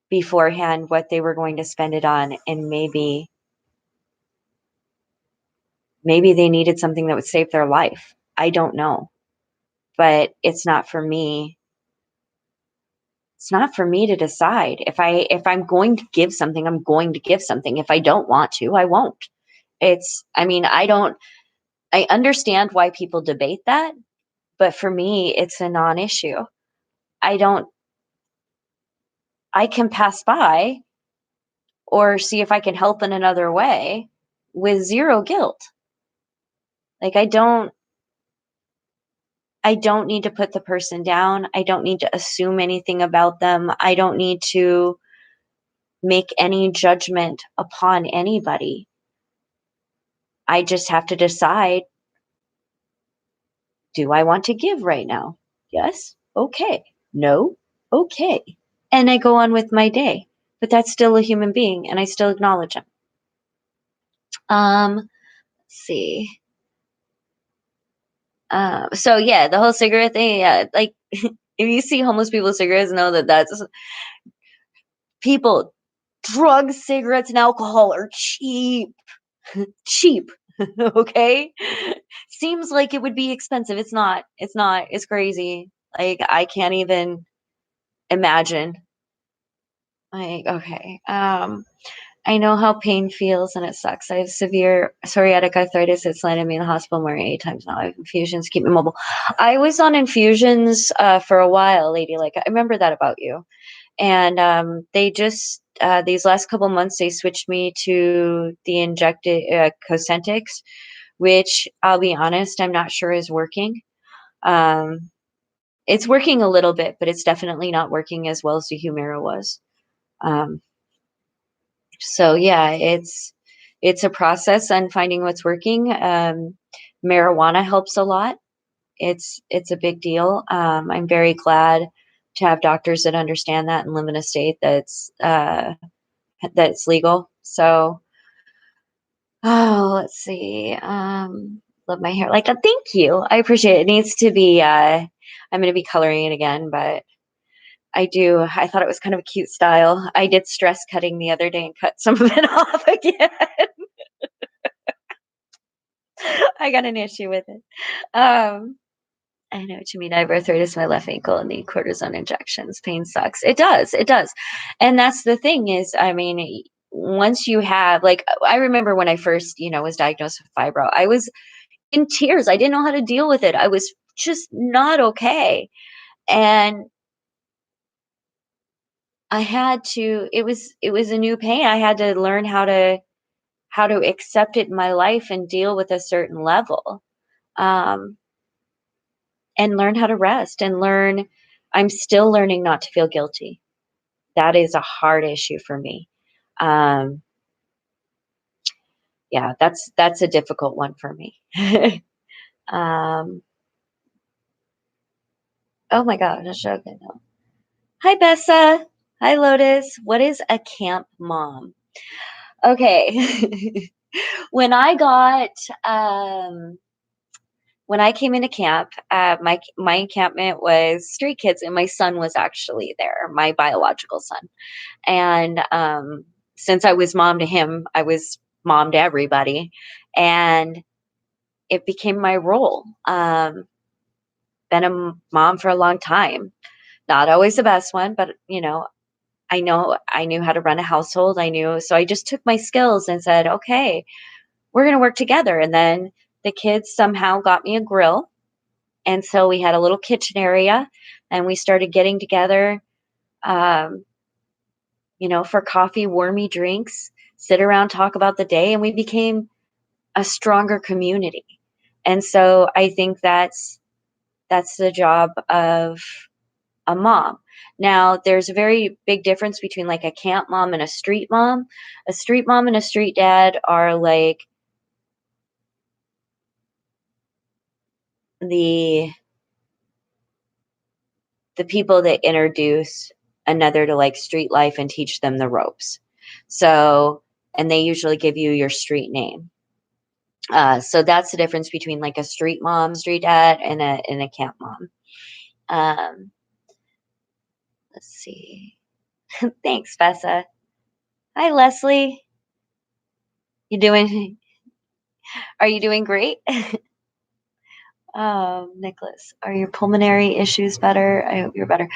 S1: beforehand what they were going to spend it on, and maybe they needed something that would save their life. I don't know. But it's not for me. It's not for me to decide. If I'm going to give something, I'm going to give something. If I don't want to, I won't. I mean, I understand why people debate that, but for me, it's a non-issue. I don't I can pass by or see if I can help in another way with zero guilt. Like I don't need to put the person down. I don't need to assume anything about them. I don't need to make any judgment upon anybody. I just have to decide, do I want to give right now? Yes. Okay. No. Okay. And I go on with my day. But that's still a human being and I still acknowledge him. Let's see. So yeah, the whole cigarette thing, yeah, like if you see homeless people with cigarettes, know that that's people. Drugs, cigarettes, and alcohol are cheap. Cheap. Okay? Seems like it would be expensive. It's not. It's not. It's crazy. Like I can't even imagine. Like, okay. I know how pain feels and it sucks. I have severe psoriatic arthritis that's landed me in the hospital more than 8 times now. I have infusions to keep me mobile. I was on infusions for a while, lady. Like I remember that about you. And they just these last couple months they switched me to the injected Cosentix, which I'll be honest, I'm not sure is working. Um, it's working a little bit, but it's definitely not working as well as the Humira was. Um, so yeah, it's a process on finding what's working. Marijuana helps a lot. It's a big deal. I'm very glad to have doctors that understand that and live in a state that's legal. So, oh, let's see. Love my hair. Like, thank you. I appreciate it. It needs to be. I'm going to be coloring it again, but I do. I thought it was kind of a cute style. I did stress cutting the other day and cut some of it off again. I got an issue with it. Um, I know what you mean. I have arthritis in my left ankle and need cortisone injections. Pain sucks. It does. It does. And that's the thing is, I mean, once you have, like, I remember when I first, was diagnosed with fibro, I was in tears. I didn't know how to deal with it. I was just not okay. And it was a new pain. I had to learn how to accept it in my life and deal with a certain level. Um, and learn how to rest and I'm still learning not to feel guilty. That is a hard issue for me. Um, yeah, that's a difficult one for me. um, oh my gosh, okay. No. Hi, Bessa. Hi, Lotus. What is a camp mom? Okay. when I got um, when I came into camp, my encampment was street kids, and my son was actually there, my biological son. And since I was mom to him, I was mom to everybody, and it became my role. Been a mom for a long time, not always the best one, but I knew how to run a household. I knew, so I just took my skills and said, okay, we're going to work together. And then the kids somehow got me a grill. And so we had a little kitchen area, and we started getting together, um, for coffee, warmy drinks, sit around, talk about the day, and we became a stronger community. And so I think that's the job of a mom. Now, there's a very big difference between like a camp mom and a street mom. A street mom and a street dad are like the the people that introduce another to like street life and teach them the ropes. So, and they usually give you your street name. So that's the difference between like a street mom, street dad, and a camp mom. Um, let's see. Thanks, Bessa. Hi, Leslie. You doing? Are you doing great? Nicholas, are your pulmonary issues better? I hope you're better.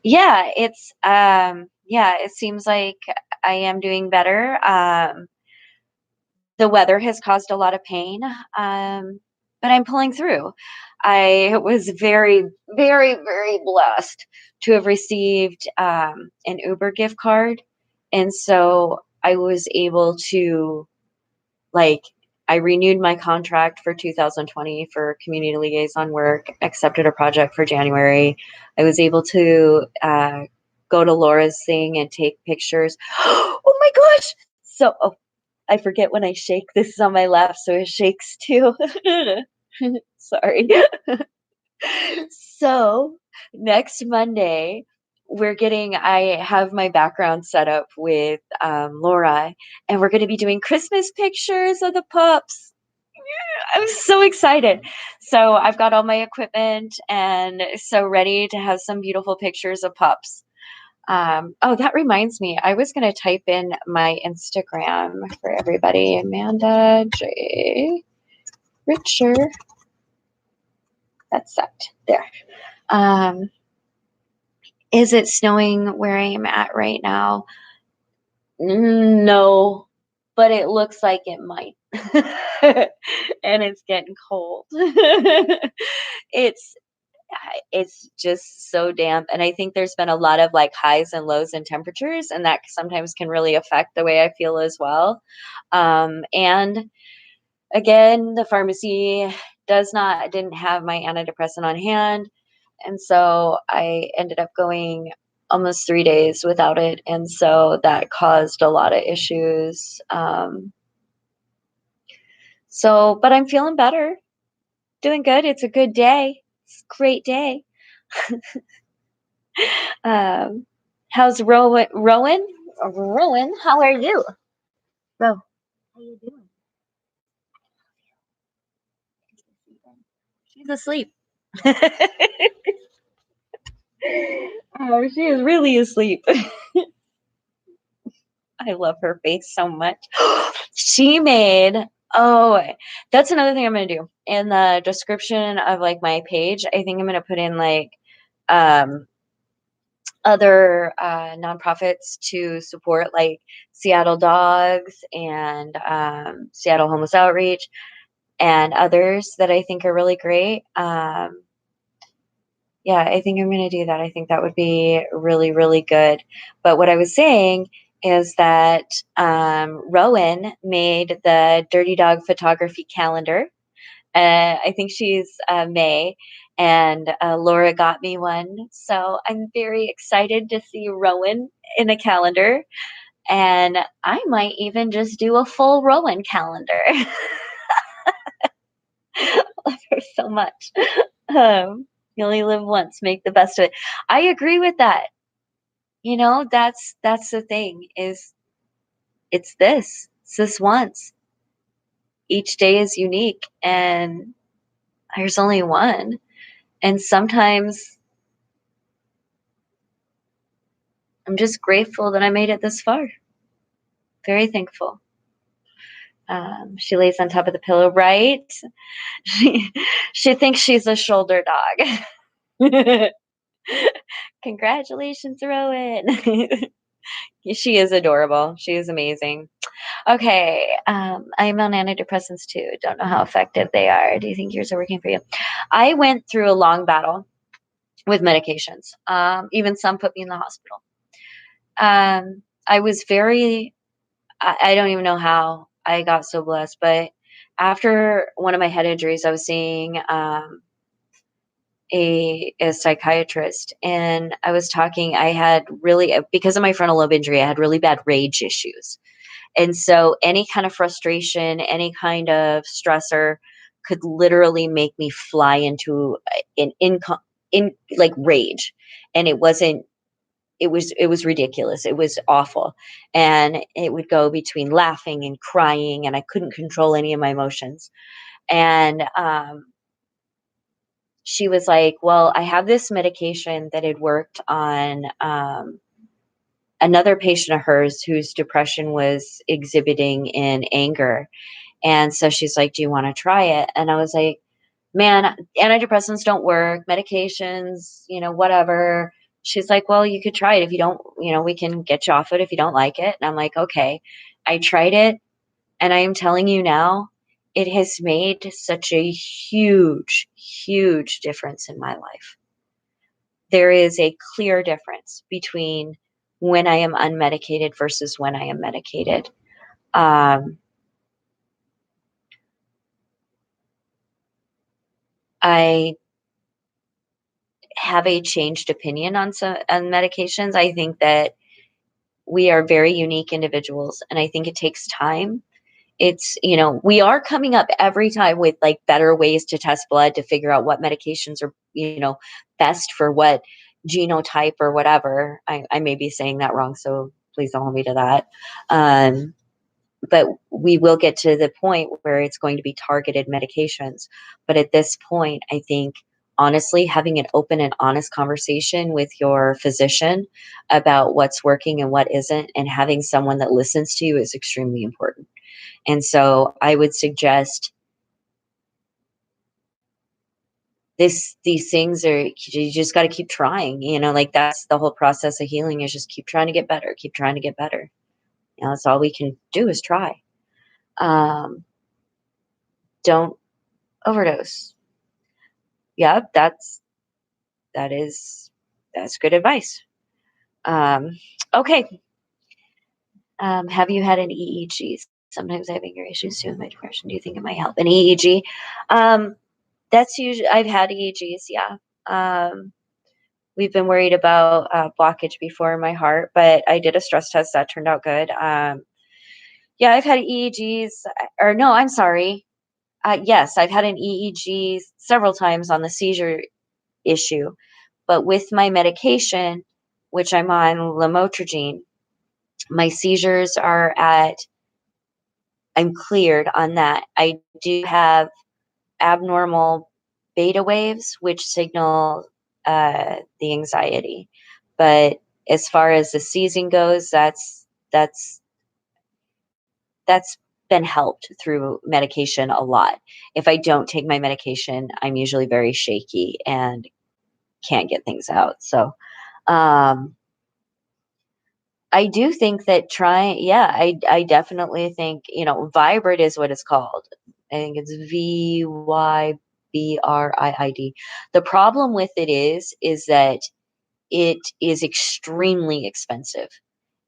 S1: Yeah, it seems like I am doing better. The weather has caused a lot of pain, but I'm pulling through. I was very, very, very blessed to have received an Uber gift card. And so I was able to, like, I renewed my contract for 2020 for community liaison work, accepted a project for January. I was able to go to Laura's thing and take pictures. Oh my gosh! So, I forget when I shake. This is on my left, so it shakes too. Sorry. So next Monday, I have my background set up with Laura, and we're going to be doing Christmas pictures of the pups. I'm so excited. So I've got all my equipment and so ready to have some beautiful pictures of pups. Oh, that reminds me, I was going to type in my Instagram for everybody. Amanda J. Richer. That's that. There. Um, is it snowing where I am at right now? No, but it looks like it might. And it's getting cold. It's it's just so damp, and I think there's been a lot of like highs and lows in temperatures, and that sometimes can really affect the way I feel as well. And again, the pharmacy didn't have my antidepressant on hand, and so I ended up going almost 3 days without it, and so that caused a lot of issues. But I'm feeling better, doing good. It's a good day. It's a great day. Um, how's Rowan? Rowan, how are you? Ro, how you doing? She's asleep. Oh, she is really asleep. I love her face so much. She made, oh, that's another thing I'm going to do. In the description of like my page, I think I'm going to put in like um, other nonprofits to support like Seattle Dogs and Seattle Homeless Outreach and others that I think are really great. Yeah, I think I'm going to do that. I think that would be really, really good. But what I was saying is that Rowan made the Dirty Dog photography calendar. I think she's May, And Laura got me one. So I'm very excited to see Rowan in a calendar. And I might even just do a full Rowan calendar. Love her so much. You only live once, make the best of it. I agree with that. That's the thing is it's this once. Each day is unique and there's only one. And sometimes I'm just grateful that I made it this far. Very thankful. She lays on top of the pillow, right? She she thinks she's a shoulder dog. Congratulations, Rowan. She is adorable. She is amazing. Okay, I'm on antidepressants too. Don't know how effective they are. Do you think yours are working for you? I went through a long battle with medications. Even some put me in the hospital. I was very, I don't even know how I got so blessed, but after one of my head injuries, I was seeing a psychiatrist, and I was talking. I had really, because of my frontal lobe injury, I had really bad rage issues. And so any kind of frustration, any kind of stressor could literally make me fly into an in like rage. And it was ridiculous. It was awful. And it would go between laughing and crying, and I couldn't control any of my emotions. And she was like, "Well, I have this medication that had worked on another patient of hers whose depression was exhibiting in anger." And so she's like, "Do you want to try it?" And I was like, "Man, antidepressants don't work, medications, whatever." She's like, "Well, you could try it if you don't, we can get you off it if you don't like it." And I'm like, "Okay." I tried it, and I am telling you now, it has made such a huge, huge difference in my life. There is a clear difference between when I am unmedicated versus when I am medicated. Um, I have a changed opinion on medications. I think that we are very unique individuals, and I think it takes time. We are coming up every time with like better ways to test blood to figure out what medications are, best for what genotype or whatever. I may be saying that wrong, so please don't hold me to that. Um, but we will get to the point where it's going to be targeted medications. But at this point, I think honestly, having an open and honest conversation with your physician about what's working and what isn't, and having someone that listens to you is extremely important. And so I would suggest these things are, you just got to keep trying, like that's the whole process of healing, is just keep trying to get better, keep trying to get better. That's all we can do is try. Um, don't overdose. Yep, that's good advice. Um, okay. Have you had an EEG? Sometimes I have anger issues too with my depression. Do you think it might help? An EEG? Um, that's usually, I've had EEGs, yeah. Um, we've been worried about blockage before in my heart, but I did a stress test that turned out good. Yeah, I've had EEGs, or no, I'm sorry. Yes, I've had an EEG several times on the seizure issue. But with my medication, which I'm on lamotrigine, my seizures I'm cleared on that. I do have abnormal beta waves, which signal the anxiety. But as far as the seizing goes, that's that's been helped through medication a lot. If I don't take my medication, I'm usually very shaky and can't get things out. So um, I do think that trying, yeah, I definitely think, Vibrate is what it's called. I think it's VYBRIID. The problem with it is that it is extremely expensive.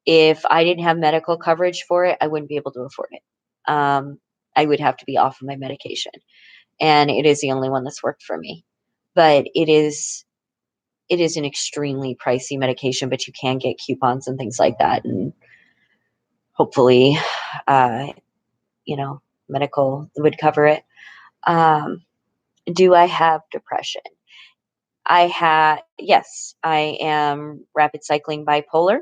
S1: If I didn't have medical coverage for it, I wouldn't be able to afford it. I would have to be off of my medication, and it is the only one that's worked for me. but it is an extremely pricey medication, but you can get coupons and things like that, and hopefully, uh, medical would cover it. Um, do I have depression? Yes, I am rapid cycling bipolar.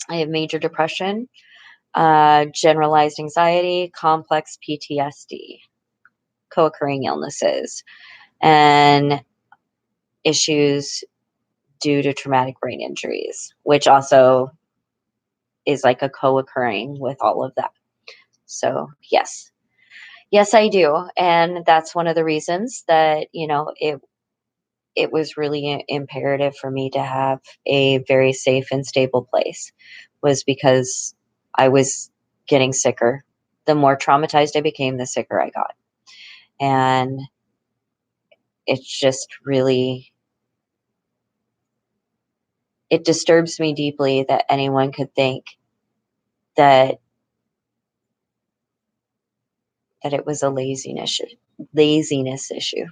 S1: I have major depression, generalized anxiety, complex PTSD, co-occurring illnesses, and issues due to traumatic brain injuries, which also is like a co-occurring with all of that. So yes, yes, I do, and that's one of the reasons that it was really imperative for me to have a very safe and stable place, was because I was getting sicker. The more traumatized I became, the sicker I got, and it's just really, it disturbs me deeply that anyone could think that it was a laziness issue.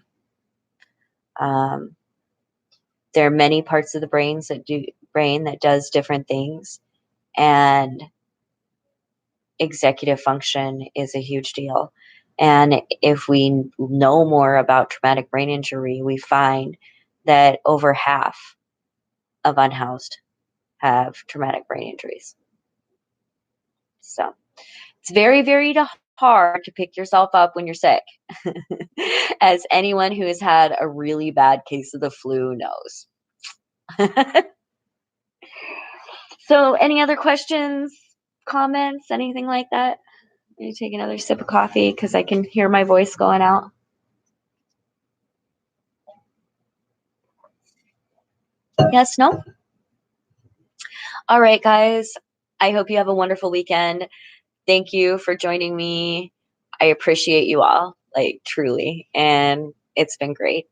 S1: Um, there are many parts of the brain that does different things, and executive function is a huge deal. And if we know more about traumatic brain injury, we find that over half of unhoused have traumatic brain injuries. So it's very, very hard to pick yourself up when you're sick, as anyone who has had a really bad case of the flu knows. So, any other questions, comments, anything like that? Let me take another sip of coffee because I can hear my voice going out. Yes, no? All right, guys. I hope you have a wonderful weekend. Thank you for joining me. I appreciate you all, like truly, and it's been great.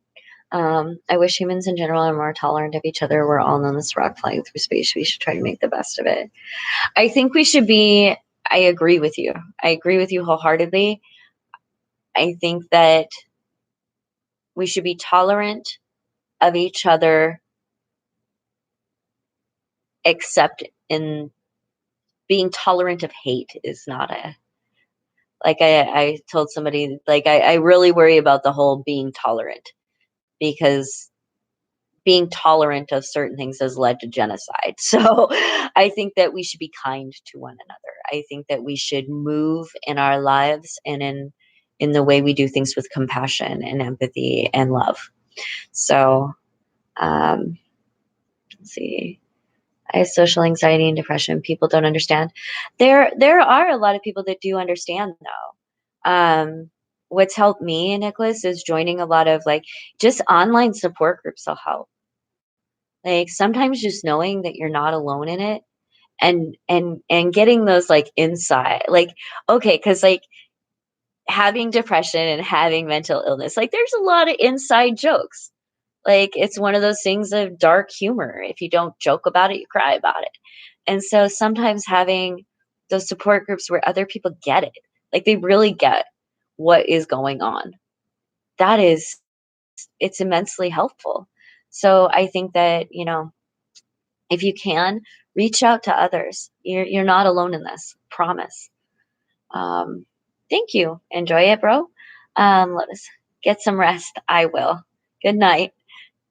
S1: I wish humans in general are more tolerant of each other. We're all on this rock flying through space. We should try to make the best of it. I think we should be. I agree with you. I agree with you wholeheartedly. I think that we should be tolerant of each other, except in being tolerant of hate is not a, like I told somebody, like I really worry about the whole being tolerant, because being tolerant of certain things has led to genocide. So I think that we should be kind to one another. I think that we should move in our lives and in the way we do things with compassion and empathy and love. So let's see. I have social anxiety and depression. People don't understand. There are a lot of people that do understand though. What's helped me, Nicholas, is joining a lot of like just online support groups will help. Like sometimes just knowing that you're not alone in it, and getting those like insight, like okay, because like having depression and having mental illness, like there's a lot of inside jokes. Like it's one of those things of dark humor. If you don't joke about it, you cry about it. And so sometimes having those support groups where other people get it, like they really get what is going on, that is, it's immensely helpful. So I think that, if you can, reach out to others. You're not alone in this, promise. Um, Thank you. Enjoy it, bro. Let us get some rest. I will. Good night,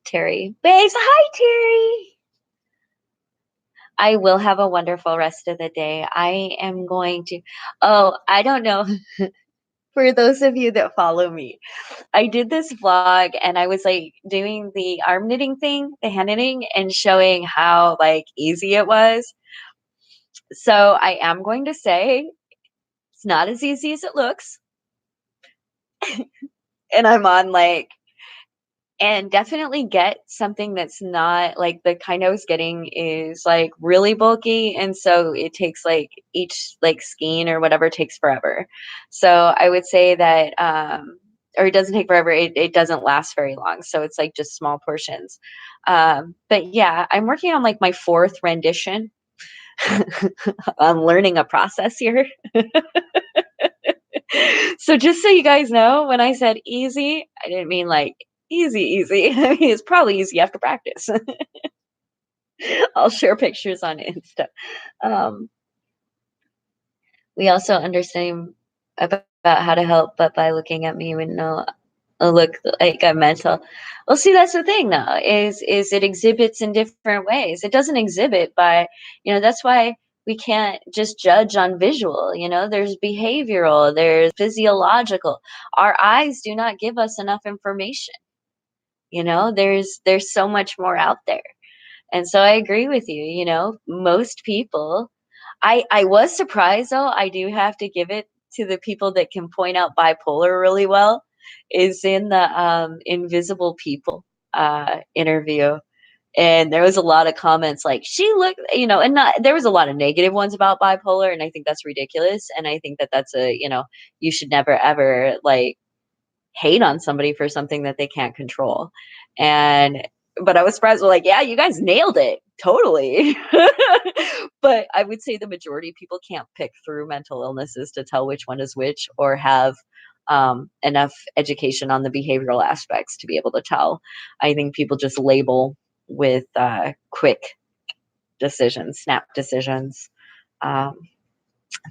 S1: Terry. Babes, hi, Terry. I will have a wonderful rest of the day. I am going to, oh, I don't know. For those of you that follow me, I did this vlog and I was like doing the arm knitting thing, the hand knitting, and showing how like easy it was. So I am going to say it's not as easy as it looks. And I'm on like, and definitely get something that's not like the kind I was getting is like really bulky. And so it takes like each like skein or whatever takes forever. So I would say that, or it doesn't take forever. It doesn't last very long. So it's like just small portions. But yeah, I'm working on like my fourth rendition. I'm learning a process here. So just so you guys know, when I said easy, I didn't mean like Easy, easy. I mean, it's probably easy after practice. I'll share pictures on Insta. Um, we also understand about how to help, but by looking at me, we know look like I'm mental. Well, see, that's the thing though, is it exhibits in different ways. It doesn't exhibit by, that's why we can't just judge on visual. There's behavioral, there's physiological. Our eyes do not give us enough information. There's so much more out there. And so I agree with you, most people. I was surprised though, I do have to give it to the people that can point out bipolar really well, is in the, Invisible People, interview, and there was a lot of comments like, "She looked," and not there was a lot of negative ones about bipolar, and I think that's ridiculous, and I think that that's you should never ever, like, hate on somebody for something that they can't control. And but I was surprised, like, yeah, you guys nailed it. Totally. But I would say the majority of people can't pick through mental illnesses to tell which one is which, or have enough education on the behavioral aspects to be able to tell. I think people just label with quick decisions, snap decisions. Um,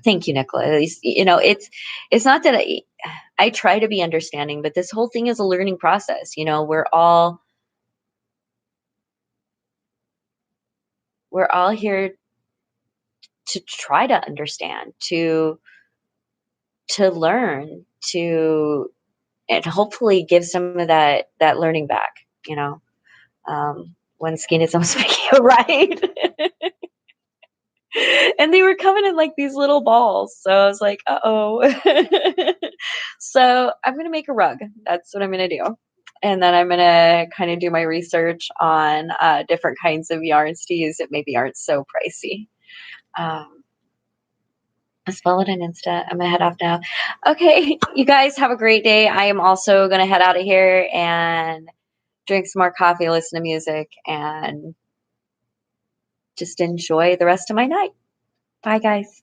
S1: Thank you, Nicola. At least, it's not that I try to be understanding, but this whole thing is a learning process. We're all here to try to understand, to learn, to and hopefully give some of that learning back. When skin is almost making you right. And they were coming in like these little balls. So I was like, uh-oh. So I'm gonna make a rug. That's what I'm gonna do. And then I'm gonna kind of do my research on different kinds of yarns to use that maybe aren't so pricey. Um, let's follow it on Insta. I'm gonna head off now. Okay, you guys have a great day. I am also gonna head out of here and drink some more coffee, listen to music, and just enjoy the rest of my night. Bye, guys.